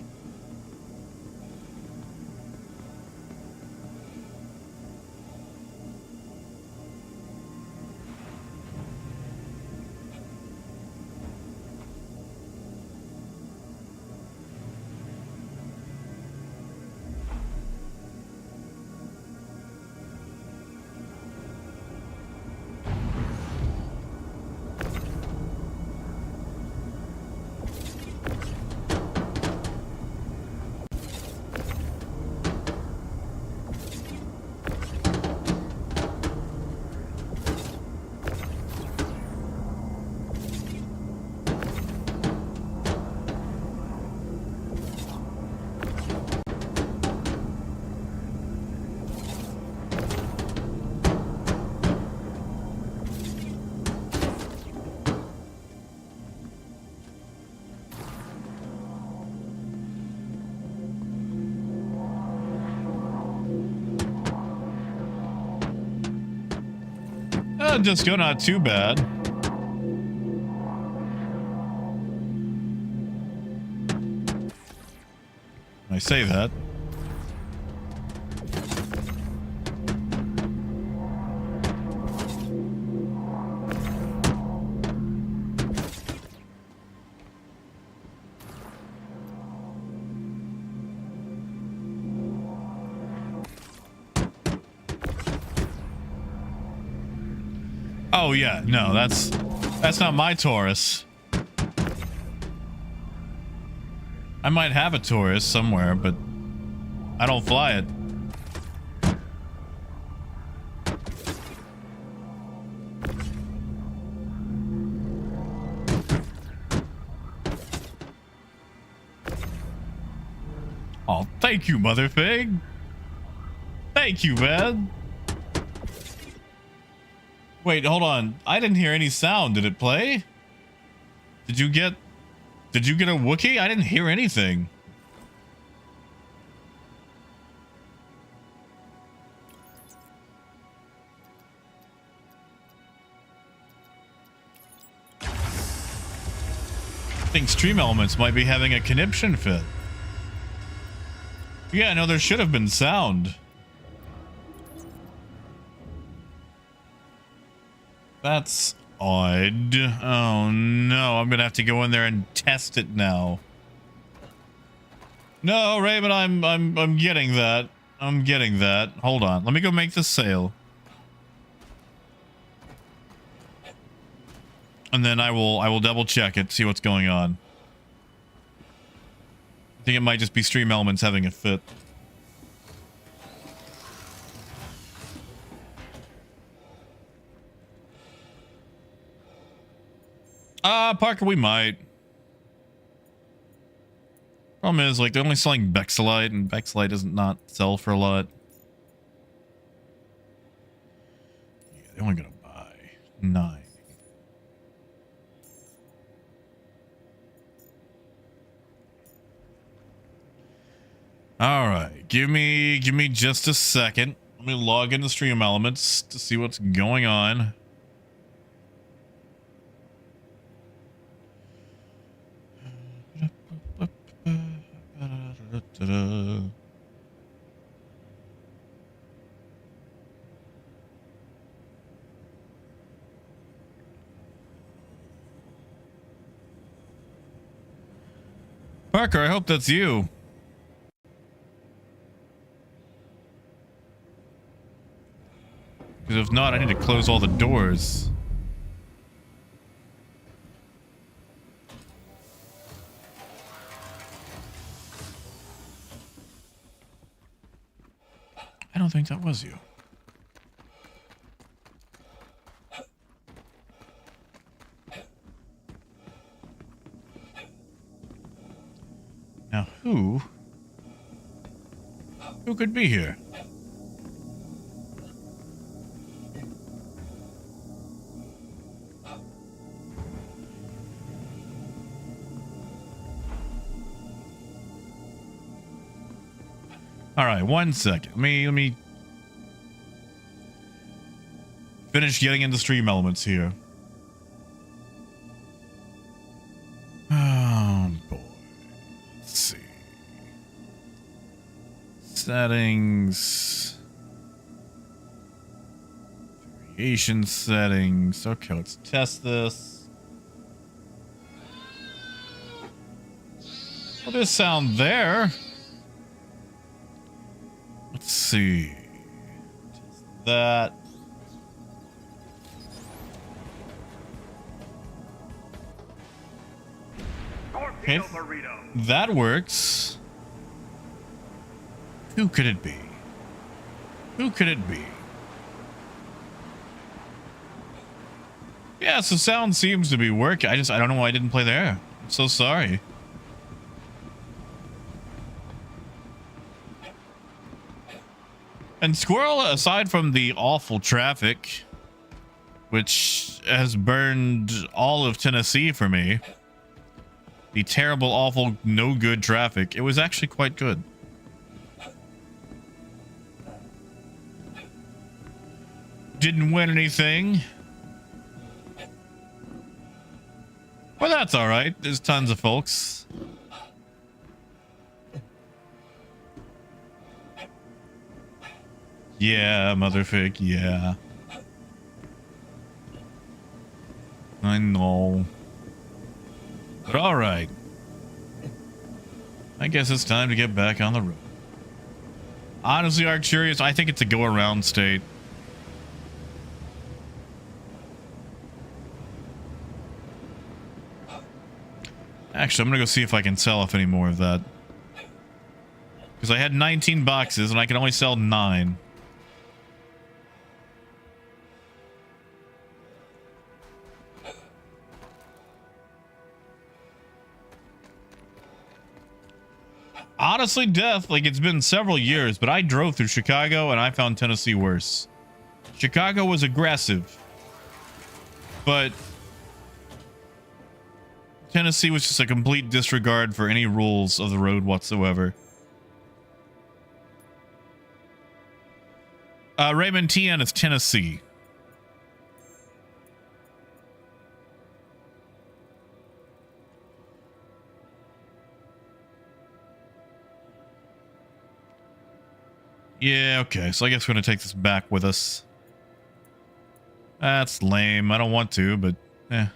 Disco, not too bad. I say that. Oh yeah, no, that's not my Taurus. I might have a Taurus somewhere, but I don't fly it. Oh, thank you, Mother Fig. Thank you, man. Wait, hold on. I didn't hear any sound. Did it play? Did you get a Wookiee? I didn't hear anything. I think Stream Elements might be having a conniption fit. Yeah, no, there should have been sound. That's odd. Oh no, I'm gonna have to go in there and test it now. No, Raven, I'm getting that. I'm getting that. Hold on. Let me go make this sale. And then I will double check it, see what's going on. I think it might just be Stream Elements having a fit. Parker, we might. Problem is, like, they're only selling Bexelite, and Bexelite doesn't not sell for a lot. Yeah, they're only gonna buy 9. All right, give me just a second. Let me log into Stream Elements to see what's going on. Parker, I hope that's you. Because if not, I need to close all the doors. I don't think that was you. Now, who could be here? All right, 1 second. Let me finish getting into Stream Elements here. Oh boy. Let's see. Settings. Variation settings. Okay, let's test this. Well, there's sound there. Let's see. Test that. Okay, that works. Who could it be? Who could it be? Yeah, so sound seems to be working. I don't know why I didn't play there. I'm so sorry. And Squirrel, aside from the awful traffic, which has burned all of Tennessee for me, the terrible, awful, no good traffic, it was actually quite good. Didn't win anything. Well, that's all right. There's tons of folks. Yeah, motherfuck, yeah. I know. But all right. I guess it's time to get back on the road. Honestly, Arcturious, I think it's a go-around state. Actually, I'm gonna go see if I can sell off any more of that. Because I had 19 boxes and I can only sell 9. Honestly, Death, like, it's been several years, but I drove through Chicago and I found Tennessee worse. Chicago was aggressive, but Tennessee was just a complete disregard for any rules of the road whatsoever. Raymond TN is Tennessee. Yeah, okay, so I guess we're gonna take this back with us. That's lame. I don't want to, but eh.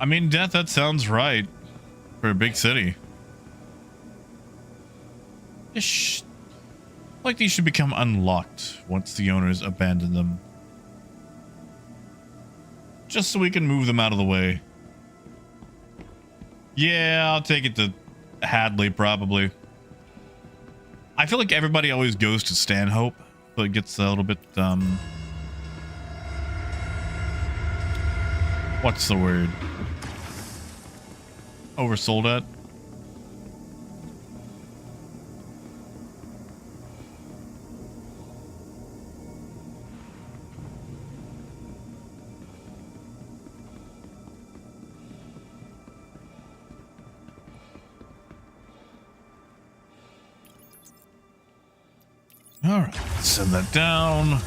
I mean, Death, that sounds right for a big city. Like these should become unlocked once the owners abandon them. Just so we can move them out of the way. Yeah, I'll take it to Hadley, probably. I feel like everybody always goes to Stanhope, so it gets a little bit, what's the word? Oversold at. All right, send that down.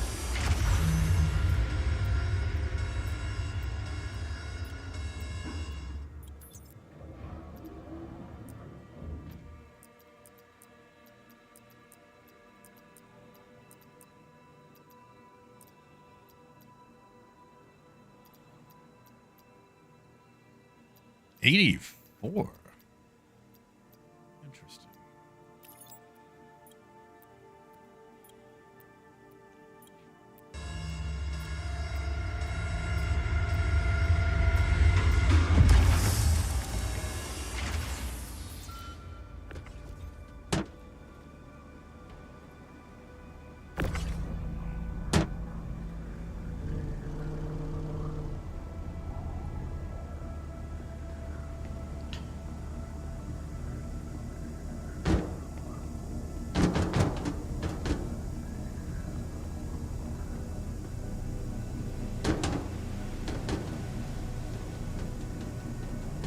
$84. Interesting.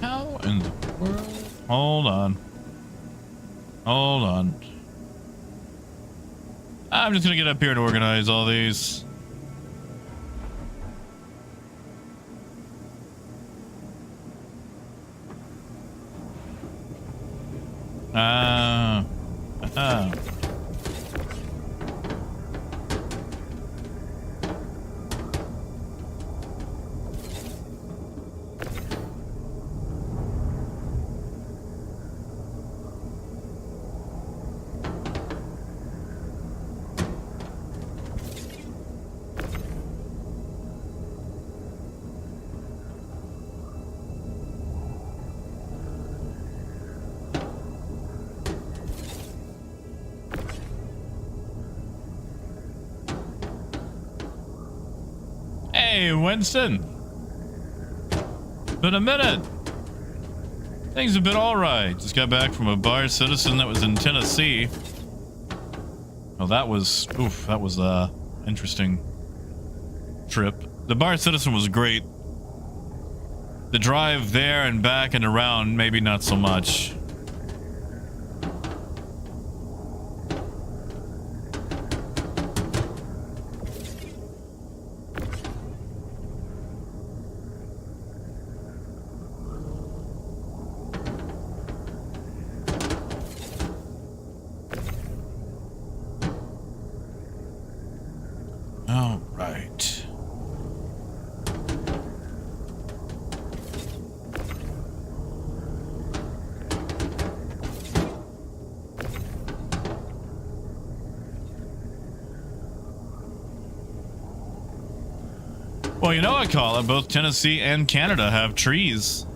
How in the world? Hold on. Hold on. I'm just gonna get up here and organize all these. Ah. Hey, Winston. Been a minute. Things have been all right. Just got back from a bar citizen that was in Tennessee. Oh, that was a interesting trip. The bar citizen was great. The drive there and back and around, maybe not so much. All right. Well, you know, I call it. Both Tennessee and Canada have trees.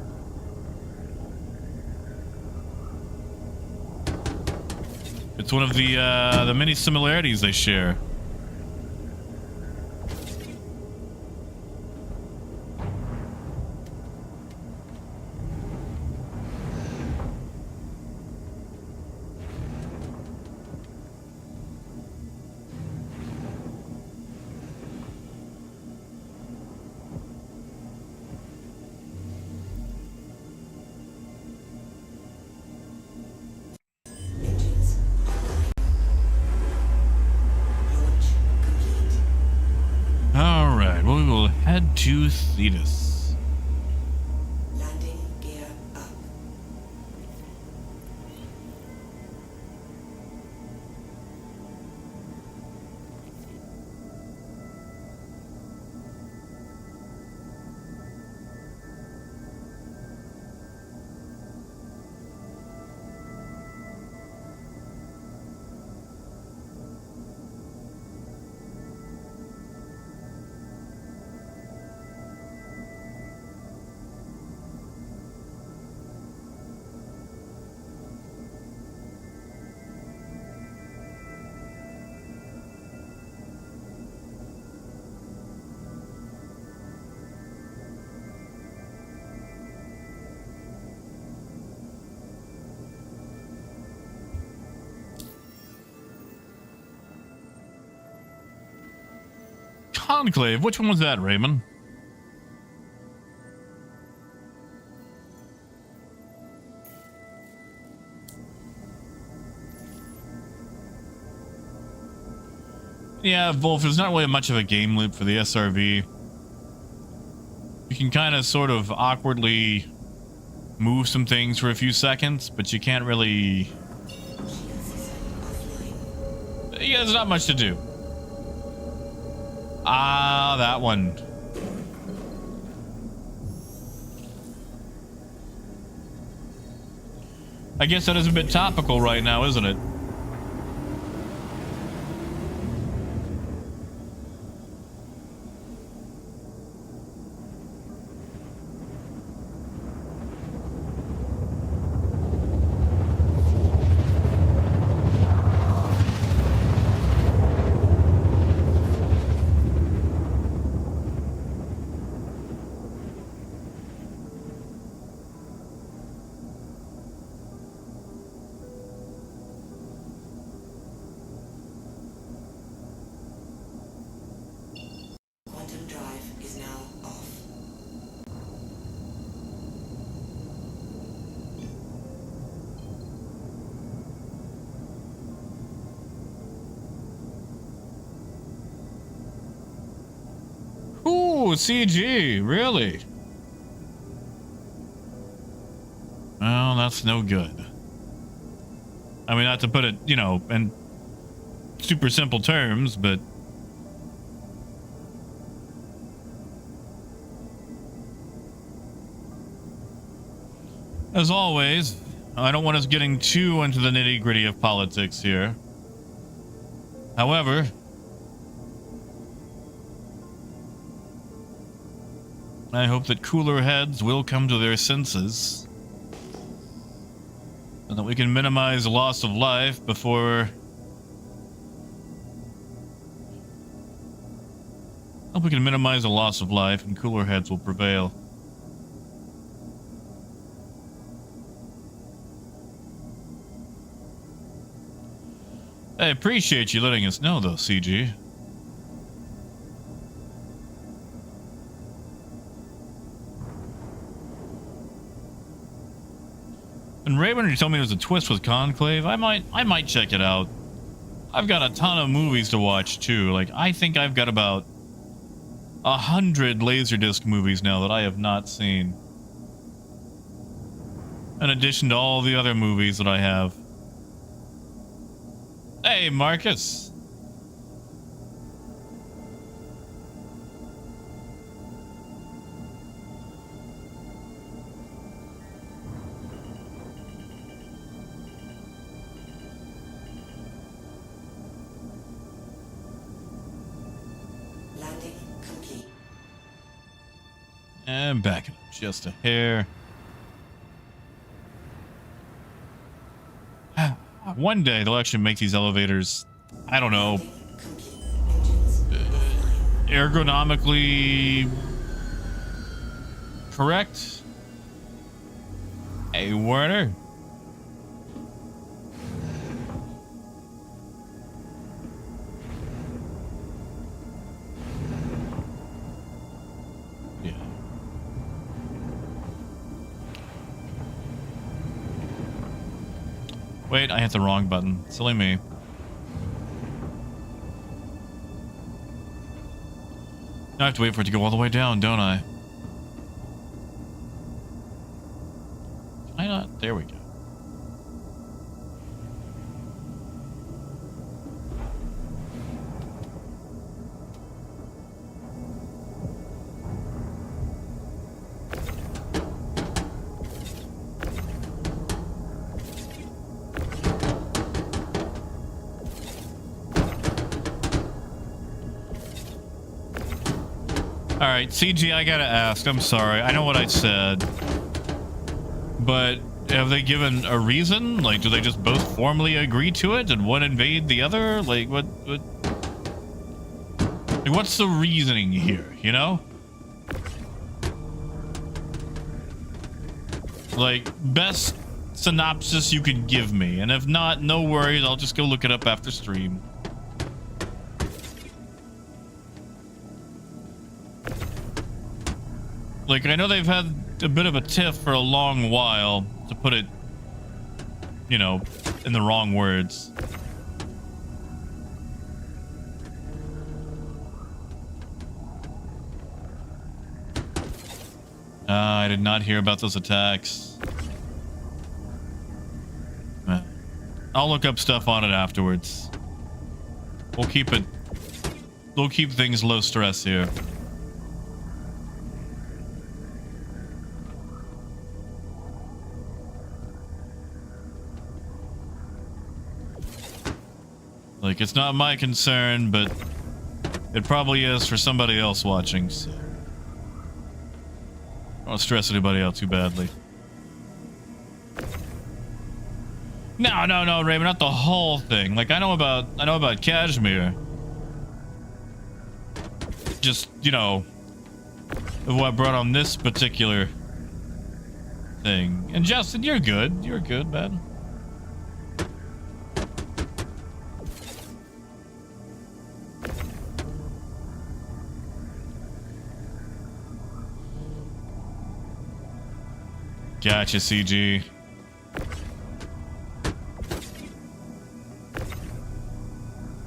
It's one of the many similarities they share. Engines online. Launch complete. All right. Well, we will head to Thetis. Landing gear up. Conclave. Which one was that, Raymond? Yeah, Wolf, there's not really much of a game loop for the SRV. You can kind of sort of awkwardly move some things for a few seconds, but you can't really... Yeah, there's not much to do. Ah, that one. I guess that is a bit topical right now, isn't it? Quantum drive is now off. Ooh, CG, really? Well, that's no good. I mean, not to put it, you know, in super simple terms, but... As always, I don't want us getting too into the nitty-gritty of politics here. However, I hope that cooler heads will come to their senses and that we can minimize the loss of life before... I hope we can minimize the loss of life and cooler heads will prevail. I appreciate you letting us know, though, CG. And Raven, you told me there was a twist with Conclave. I might check it out. I've got a ton of movies to watch too. Like, I think I've got about 100 Laserdisc movies now that I have not seen, in addition to all the other movies that I have. Hey, Marcus. Landing complete. And back it up just a hair. One day they'll actually make these elevators, I don't know, ergonomically correct. Hey, Werner. Yeah. Wait, I hit the wrong button. Silly me. Now I have to wait for it to go all the way down, don't I? Can I not? There we go. Alright, CG, I gotta ask. I'm sorry. I know what I said. But have they given a reason? Like, do they just both formally agree to it and one invade the other? Like, what? Like, what's the reasoning here, you know? Like, best synopsis you could give me. And if not, no worries. I'll just go look it up after stream. Like, I know they've had a bit of a tiff for a long while, to put it, you know, in the wrong words. I did not hear about those attacks. I'll look up stuff on it afterwards. We'll keep things low stress here. Like, it's not my concern, but it probably is for somebody else watching, so I don't want to stress anybody out too badly. No, Raymond, not the whole thing. Like, I know about Kashmir. Just, you know, what brought on this particular thing. And Justin, you're good. You're good, man. Gotcha, CG.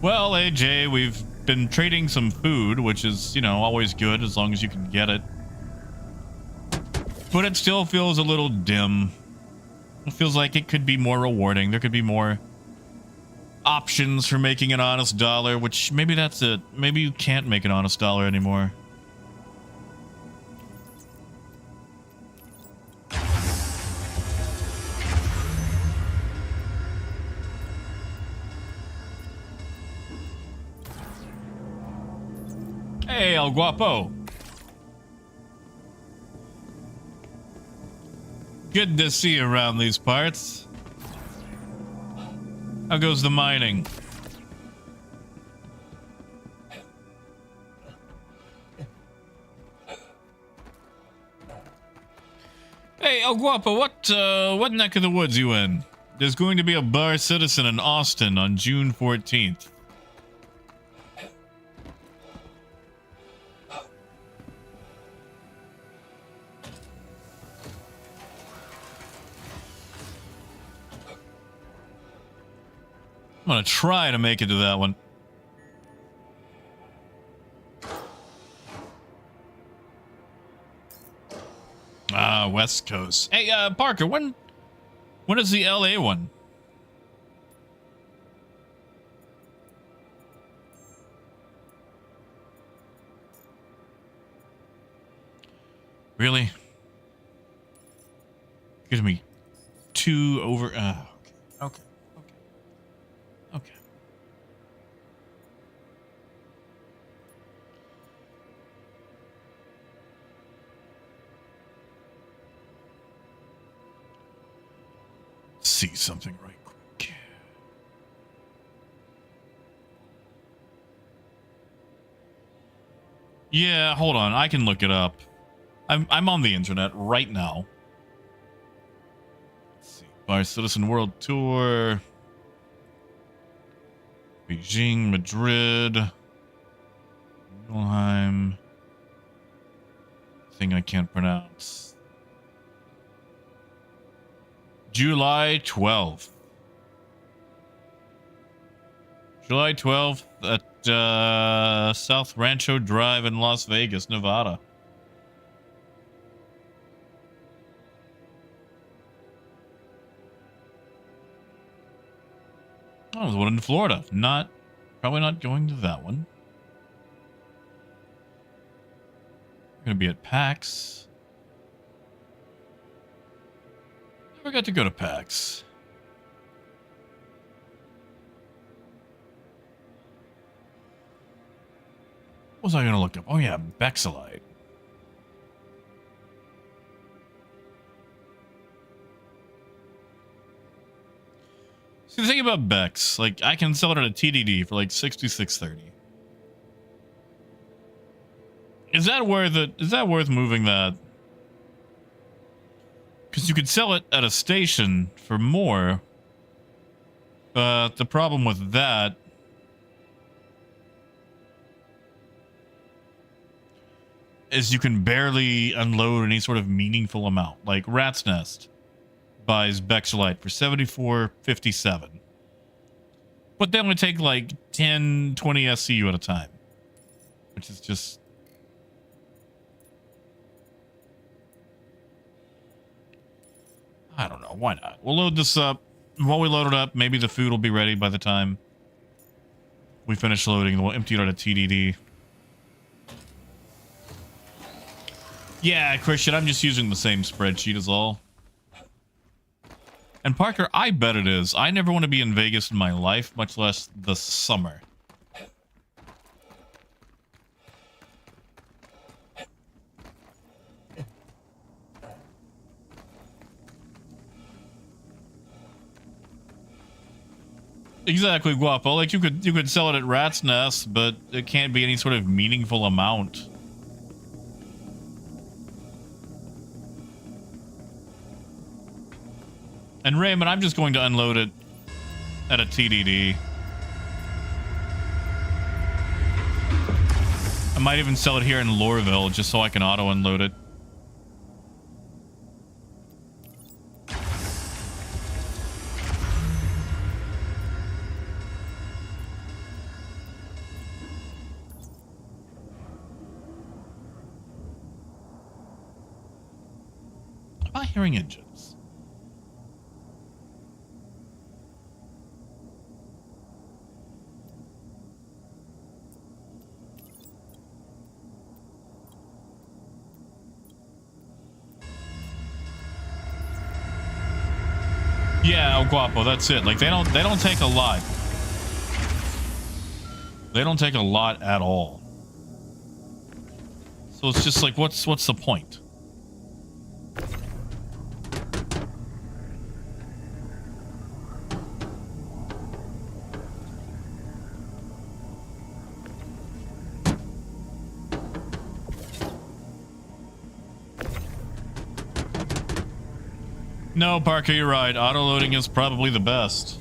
Well, AJ, we've been trading some food, which is, you know, always good as long as you can get it. But it still feels a little dim. It feels like it could be more rewarding. There could be more options for making an honest dollar, which maybe that's it. Maybe you can't make an honest dollar anymore. Hey, El Guapo. Good to see you around these parts. How goes the mining? Hey, El Guapo, what neck of the woods you in? There's going to be a bar citizen in Austin on June 14th. I'm gonna try to make it to that one. Ah, West Coast. Hey, Parker, when is the LA one? Really? Gives me 2 over. Okay. Okay. See something right quick. Yeah, hold on. I can look it up. I'm on the internet right now. Let's see. Bar Citizen World Tour. Beijing, Madrid, Wilhelm. Thing I can't pronounce. July 12th. July 12th at South Rancho Drive in Las Vegas, Nevada. Oh, there's one in Florida. Probably not going to that one. I'm gonna be at PAX. Never got to go to PAX. What was I gonna look up? Oh yeah, Bexelite. See, the thing about Bex, like, I can sell it at a TDD for like 66.30. Is that worth it? Is that worth moving that? Because you could sell it at a station for more. But the problem with that is you can barely unload any sort of meaningful amount. Like Rat's Nest buys Bexolite for 74.57. But they only take like 10, 20 SCU at a time. Which is just... I don't know. Why not? We'll load this up. While we load it up, maybe the food will be ready by the time we finish loading. We'll empty it out of TDD. Yeah, Christian, I'm just using the same spreadsheet as all. And Parker, I bet it is. I never want to be in Vegas in my life, much less the summer. Exactly, Guapo. Like you could sell it at Rat's Nest, but it can't be any sort of meaningful amount. And Raymond, I'm just going to unload it at a TDD. I might even sell it here in Lorville just so I can auto unload it. Am I hearing engines? Yeah, El Guapo, that's it. Like they don't take a lot. They don't take a lot at all. So it's just like what's the point? No, Parker, you're right. Auto-loading is probably the best.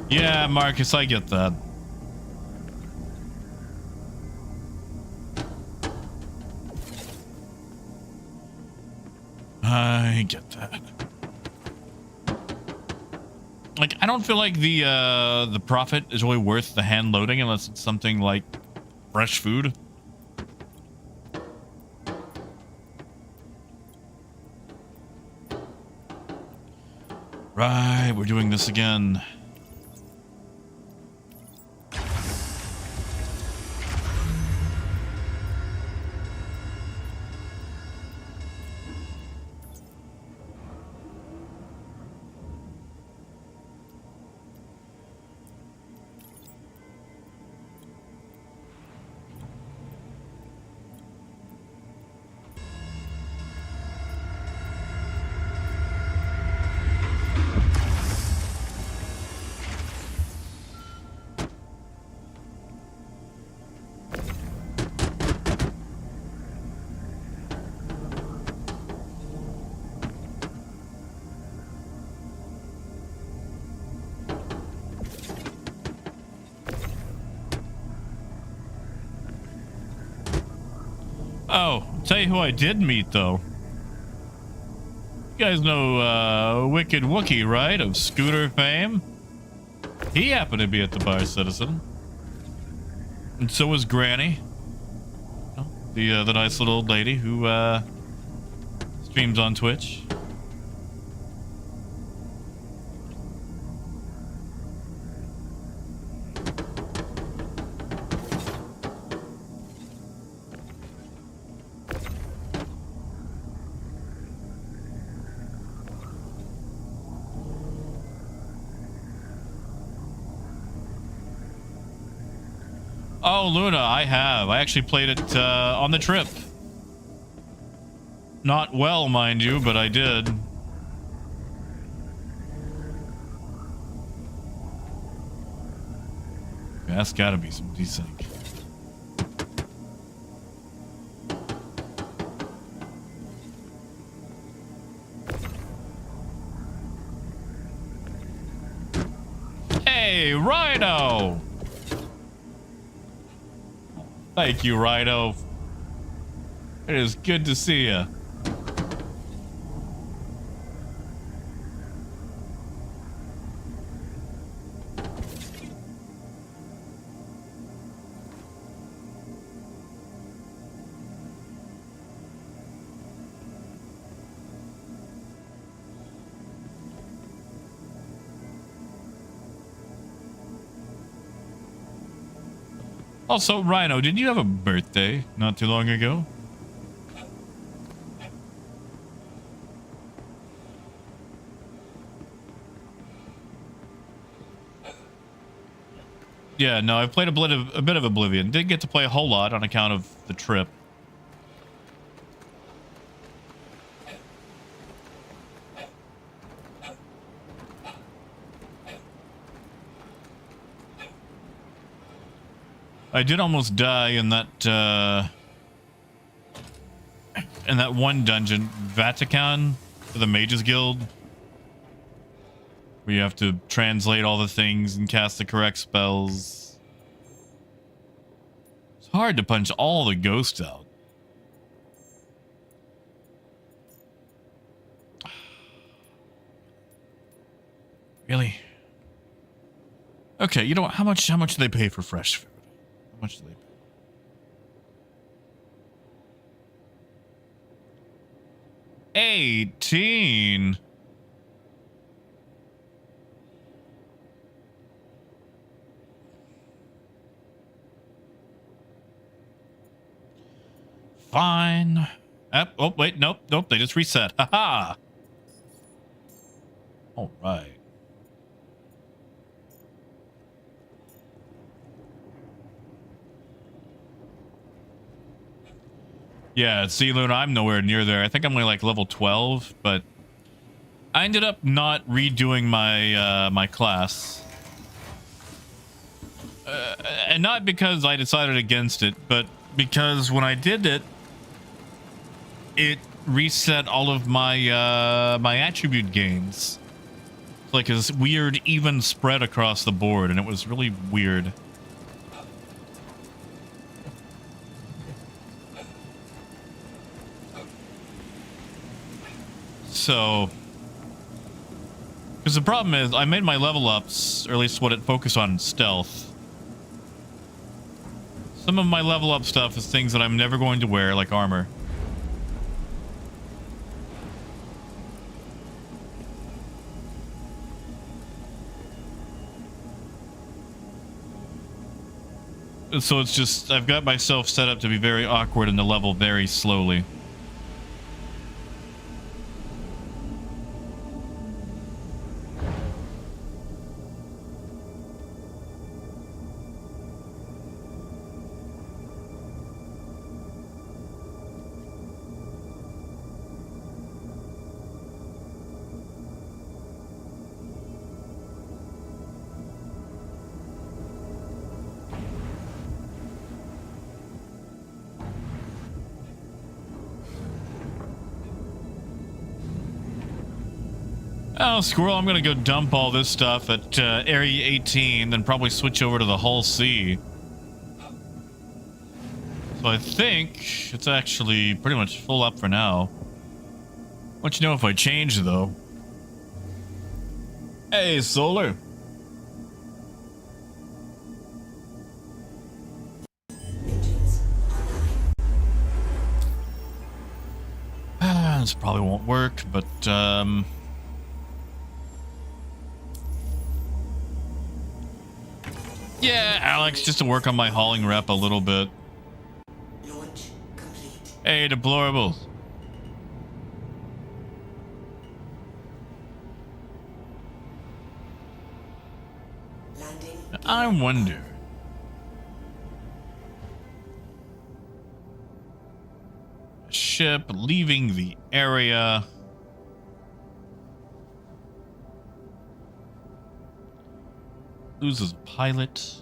Yeah, Marcus, I get that. I get that. Like, I don't feel like the profit is really worth the hand loading unless it's something like fresh food. Right, we're doing this again. Oh, tell you who I did meet, though. You guys know Wicked Wookie, right? Of Scooter fame? He happened to be at the Bar Citizen. And so was Granny. The nice little old lady who streams on Twitch. Oh, Luna, I have. I actually played it on the trip. Not well, mind you, but I did. That's gotta be some desync. Hey, Rhino! Thank you, Rhino. It is good to see you. Also, Rhino, did you have a birthday not too long ago? Yeah, no, I played a bit of Oblivion. Didn't get to play a whole lot on account of the trip. I did almost die in that one dungeon, Vatican, for the Mages Guild, where you have to translate all the things and cast the correct spells. It's hard to punch all the ghosts out. Really? Okay, you know what? How much do they pay for fresh food? How much do they pay? 18. Fine. Oh, wait, nope, they just reset. Haha. All right. Yeah, see, Luna, I'm nowhere near there. I think I'm only like level 12, but I ended up not redoing my my class. And not because I decided against it, but because when I did it, it reset all of my my attribute gains. It's like this weird even spread across the board, and it was really weird. So, because the problem is, I made my level ups, or at least what it focused on, stealth. Some of my level up stuff is things that I'm never going to wear, like armor. So it's just, I've got myself set up to be very awkward and to level very slowly. Oh, squirrel, I'm gonna go dump all this stuff at Area 18, then probably switch over to the Hull C. So I think it's actually pretty much full up for now. Let you know if I change, though. Hey, Solar. This probably won't work, but yeah, Alex, just to work on my hauling rep a little bit. Launch complete. Hey, deplorables. Landing. I wonder. ship, leaving the area. Loses a pilot.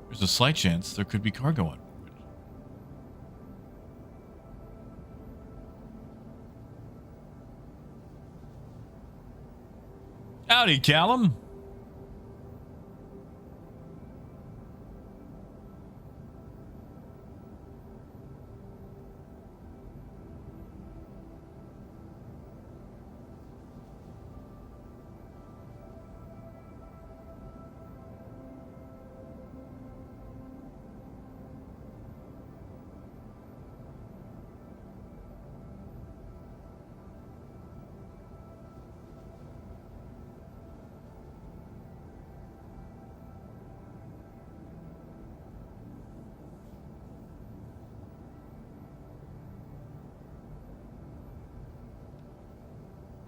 There's a slight chance there could be cargo on board. Howdy, Callum.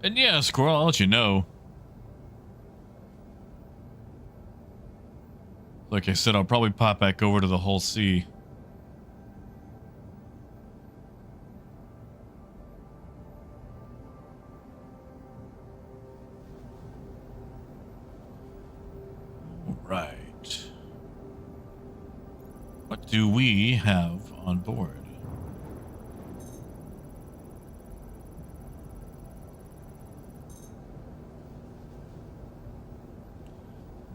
And yeah, Squirrel, I'll let you know. Like I said, I'll probably pop back over to the Hull C. Right. What do we have on board?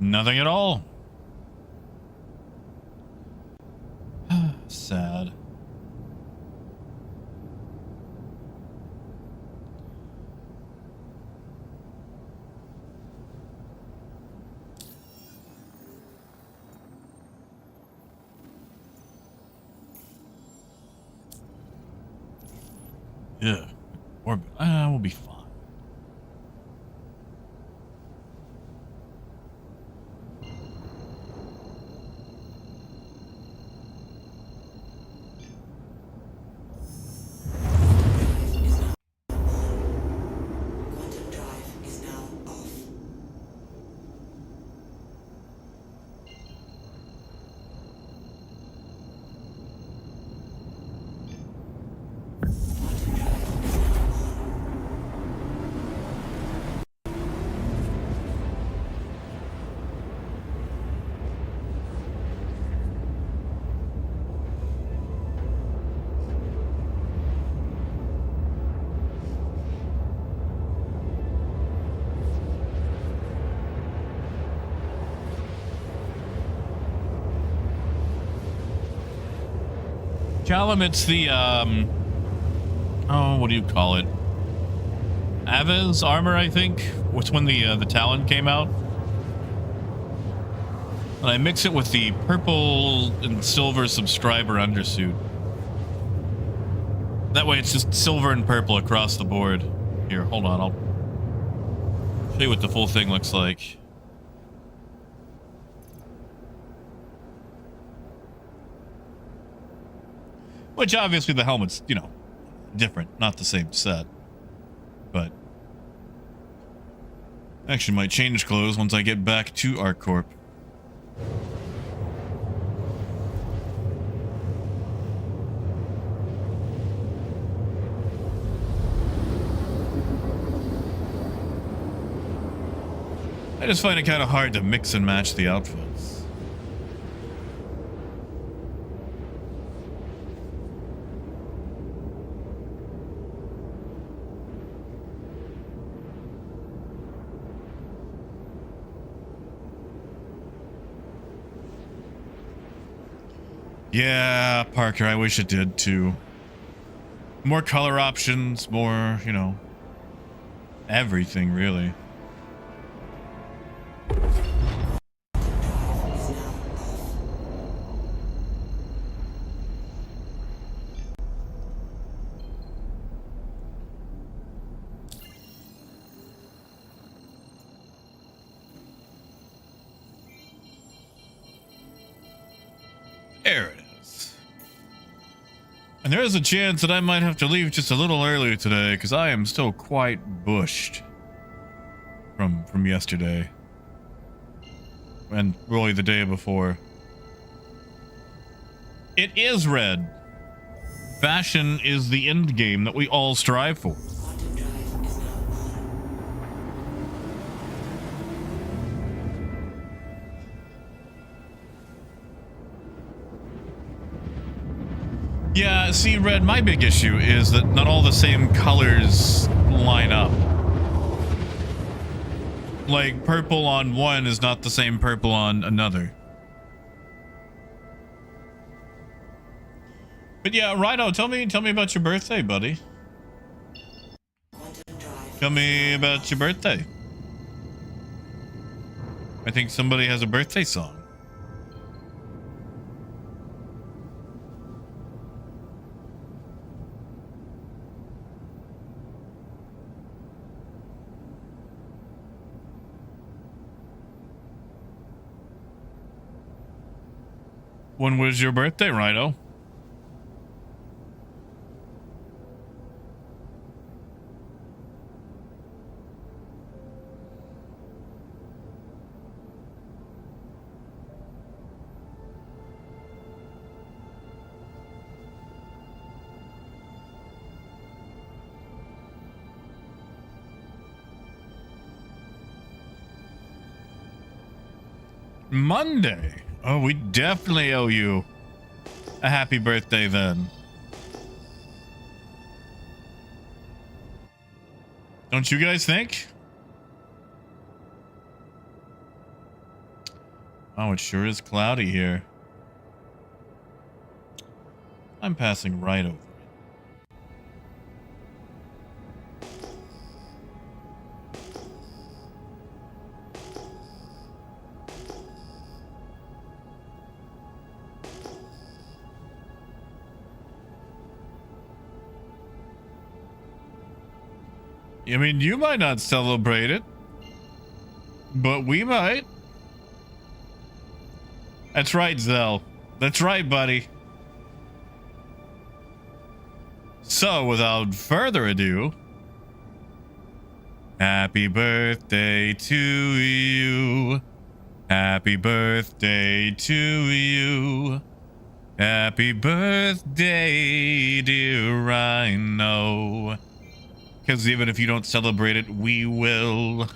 Nothing at all. Sad. Yeah. Orbit. We'll be fine. Quantum drive is now off. Quantum drive is now on. Callum, it's the, oh, what do you call it? Aves armor, I think. Which when the Talon came out. And I mix it with the purple and silver subscriber undersuit. That way it's just silver and purple across the board. Here, hold on, I'll show you what the full thing looks like. Which obviously the helmet's, you know, different, not the same set. But actually might change clothes once I get back to ArcCorp. I just find it kind of hard to mix and match the outfits. Yeah, Parker, I wish it did too. More color options, more, you know, everything really. There it is. And there is a chance that I might have to leave just a little earlier today because I am still quite bushed from yesterday. And really the day before. It is red. Fashion is the end game that we all strive for. Quantum drive is now on. Yeah, see, Red, my big issue is that not all the same colors line up. Like, purple on one is not the same purple on another. But yeah, Rhino, tell me about your birthday, buddy. Quantum drive. Tell me about your birthday. I think somebody has a birthday song. When was your birthday, Rhino? Monday. Oh, we definitely owe you a happy birthday then. Don't you guys think? Oh, it sure is cloudy here. I'm passing right over it. I mean, you might not celebrate it, but we might. That's right, Zell. That's right, buddy. So, without further ado, happy birthday to you. Happy birthday to you. Happy birthday, dear Rhino. Because even if you don't celebrate it, we will.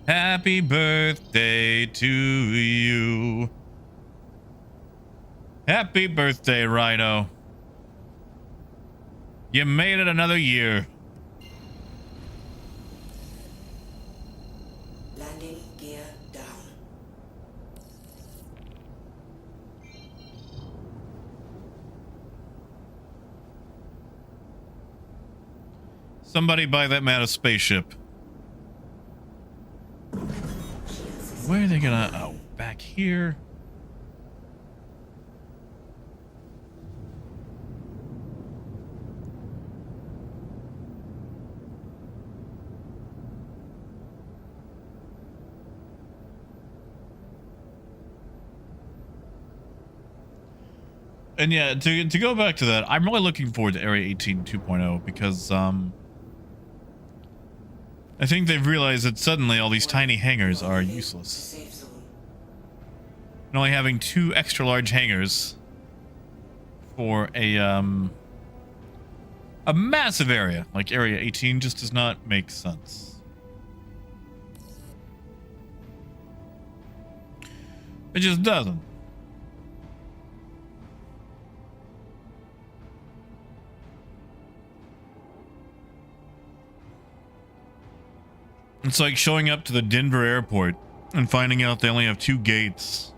Happy birthday to you. Happy birthday, Rhino. You made it another year. Landing gear down. Somebody buy that man a spaceship. Where are they gonna... Oh, back here. And yeah, to go back to that, I'm really looking forward to Area 18 2.0 because, I think they've realized that suddenly all these tiny hangars are useless. Safe zone. And only having 2 extra large hangars for a massive area like Area 18 just does not make sense. It just doesn't. It's like showing up to the Denver airport and finding out they only have 2 gates.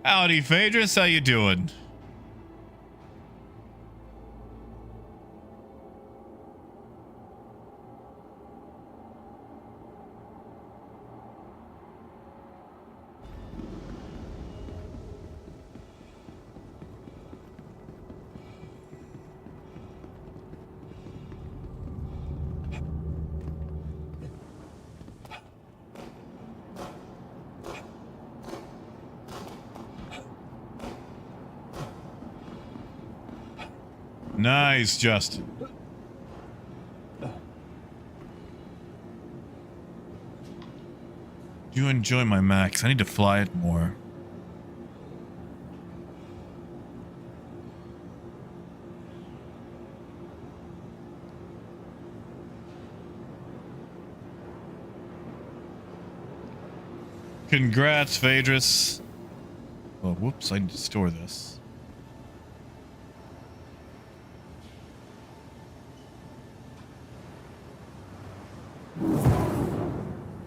Howdy, Phaedrus, how you doing? Nice, Justin. Do you enjoy my Max? I need to fly it more. Congrats, Phaedrus. Oh, whoops, I need to store this.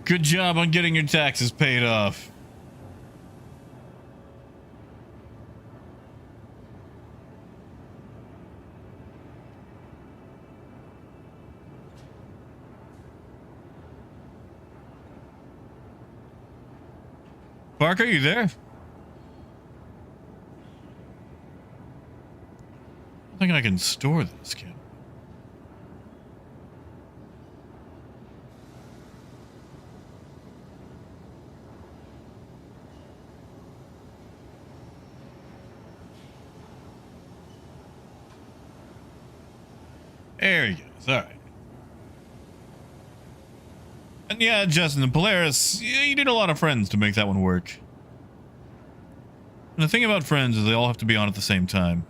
Good job on getting your taxes paid off. Parker, you there? I think I can store this, kid. There he goes. All right. And yeah, Justin, the Polaris, you need a lot of friends to make that one work. And the thing about friends is they all have to be on at the same time.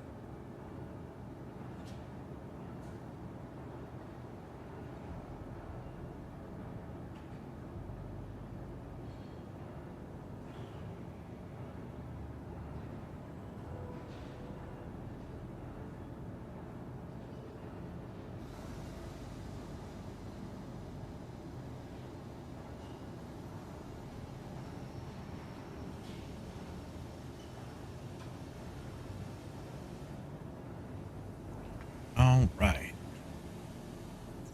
All right.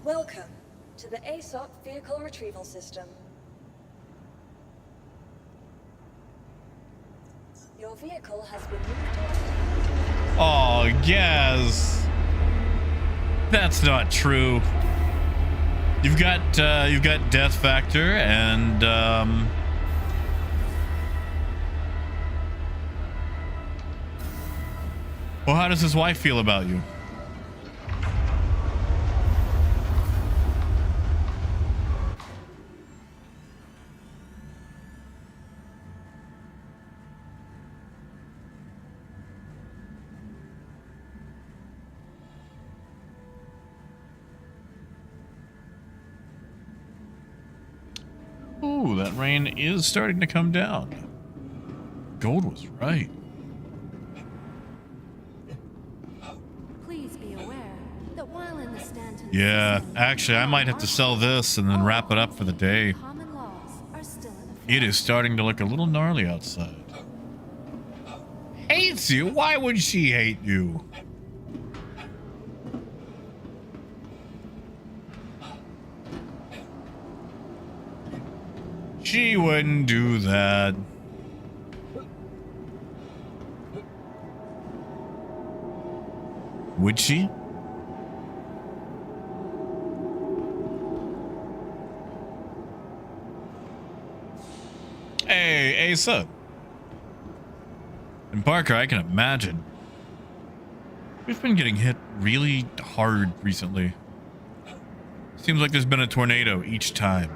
Welcome to the ASOP Vehicle Retrieval System. Your vehicle has been moved. Oh, Gaz. That's not true. You've got Death Factor and well, how does his wife feel about you? Ooh, that rain is starting to come down. Gold was right. Please be aware that while in the Stanton Yeah, system, actually, I might have to sell this and then wrap it up for the day. common laws are still in effect. It is starting to look a little gnarly outside. Hates you? Why would she hate you? She wouldn't do that. Would she? Hey, Asa. And Parker, I can imagine. We've been getting hit really hard recently. Seems like there's been a tornado each time.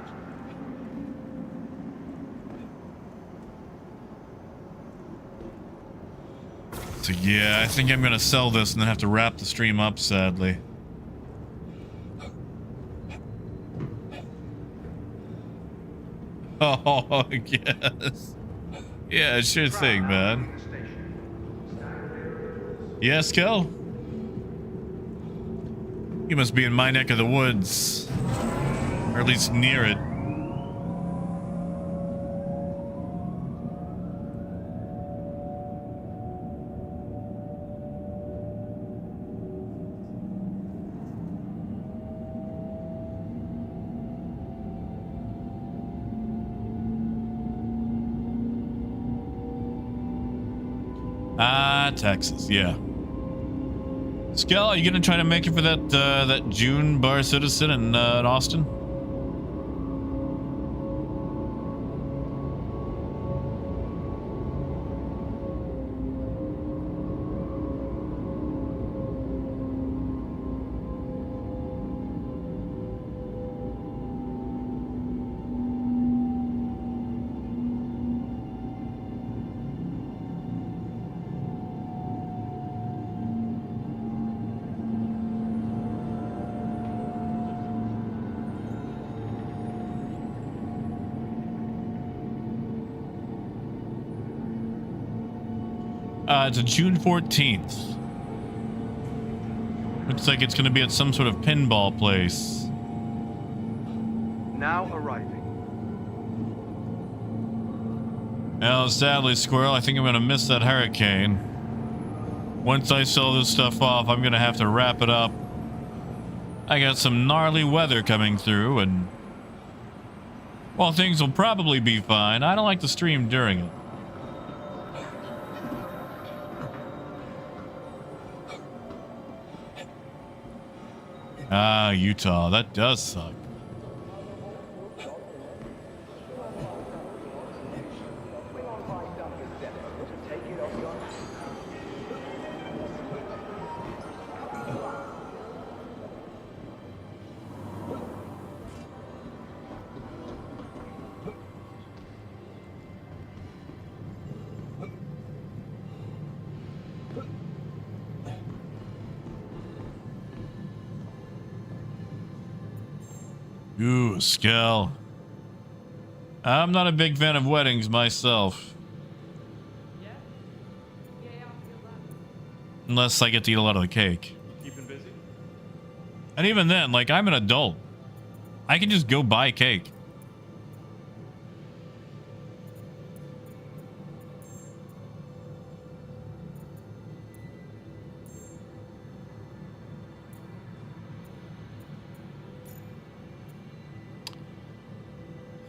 So yeah, I think I'm gonna sell this and then have to wrap the stream up, sadly. Oh, yes. Yeah, sure thing, man. Yes, Kel? You must be in my neck of the woods. Or at least near it. Texas, yeah. Skel, are you gonna try to make it for that June Bar Citizen in Austin? It's a June 14th. Looks like it's going to be at some sort of pinball place. Now arriving. Well, sadly, Squirrel, I think I'm going to miss that hurricane. Once I sell this stuff off, I'm going to have to wrap it up. I got some gnarly weather coming through, and well, things will probably be fine. I don't like to stream during it. Ah, Utah, that does suck. Ooh, Skell. I'm not a big fan of weddings myself. Unless I get to eat a lot of the cake. Keeping busy? And even then, like, I'm an adult. I can just go buy cake.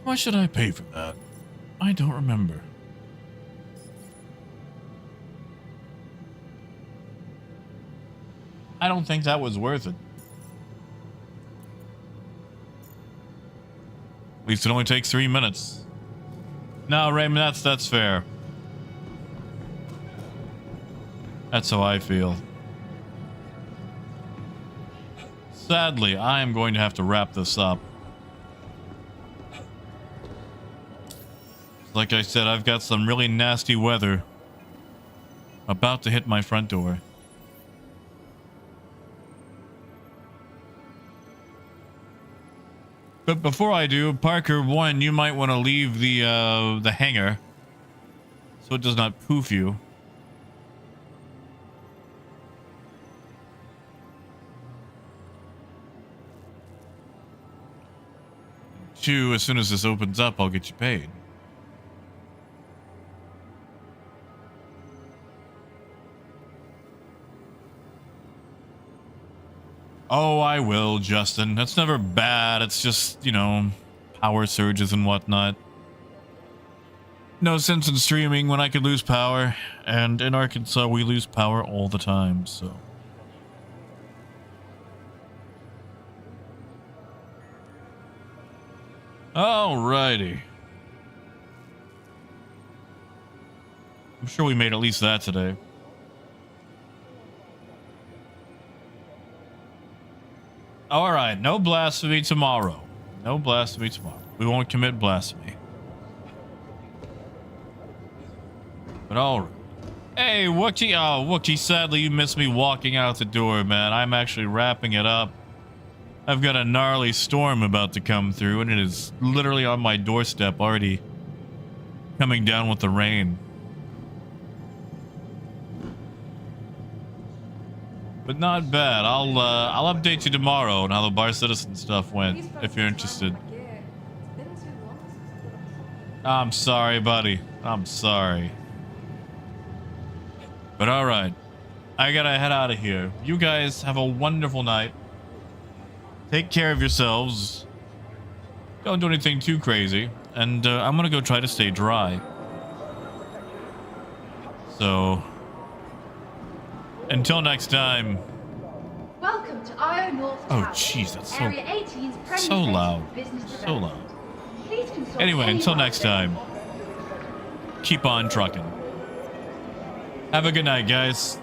Why should I pay for that? I don't remember. I don't think that was worth it. At least it only takes 3 minutes. No, Raymond, that's fair. That's how I feel. Sadly, I am going to have to wrap this up. Like I said, I've got some really nasty weather about to hit my front door. But before I do, Parker, one, you might want to leave the hangar so it does not poof you. Two, as soon as this opens up, I'll get you paid. Oh, I will, Justin. That's never bad. It's just, you know, power surges and whatnot. No sense in streaming when I could lose power. And in Arkansas, we lose power all the time, so. Alrighty. I'm sure we made at least that today. All right, no blasphemy tomorrow. No blasphemy tomorrow. We won't commit blasphemy. But all right. Hey, Wookie. Oh, Wookie, sadly, you missed me walking out the door, man. I'm actually wrapping it up. I've got a gnarly storm about to come through, and it is literally on my doorstep already coming down with the rain. But not bad. I'll update you tomorrow on how the Bar Citizen stuff went, if you're interested. I'm sorry, buddy. I'm sorry. But all right. I gotta head out of here. You guys have a wonderful night. Take care of yourselves. Don't do anything too crazy. And I'm gonna go try to stay dry. So... until next time. Welcome to IO North Oh, Tower. jeez, that's so Area 18's premier so centre loud. for business So development. loud. Please consult Anyway, any until of our next time. Keep on trucking. Have a good night, guys.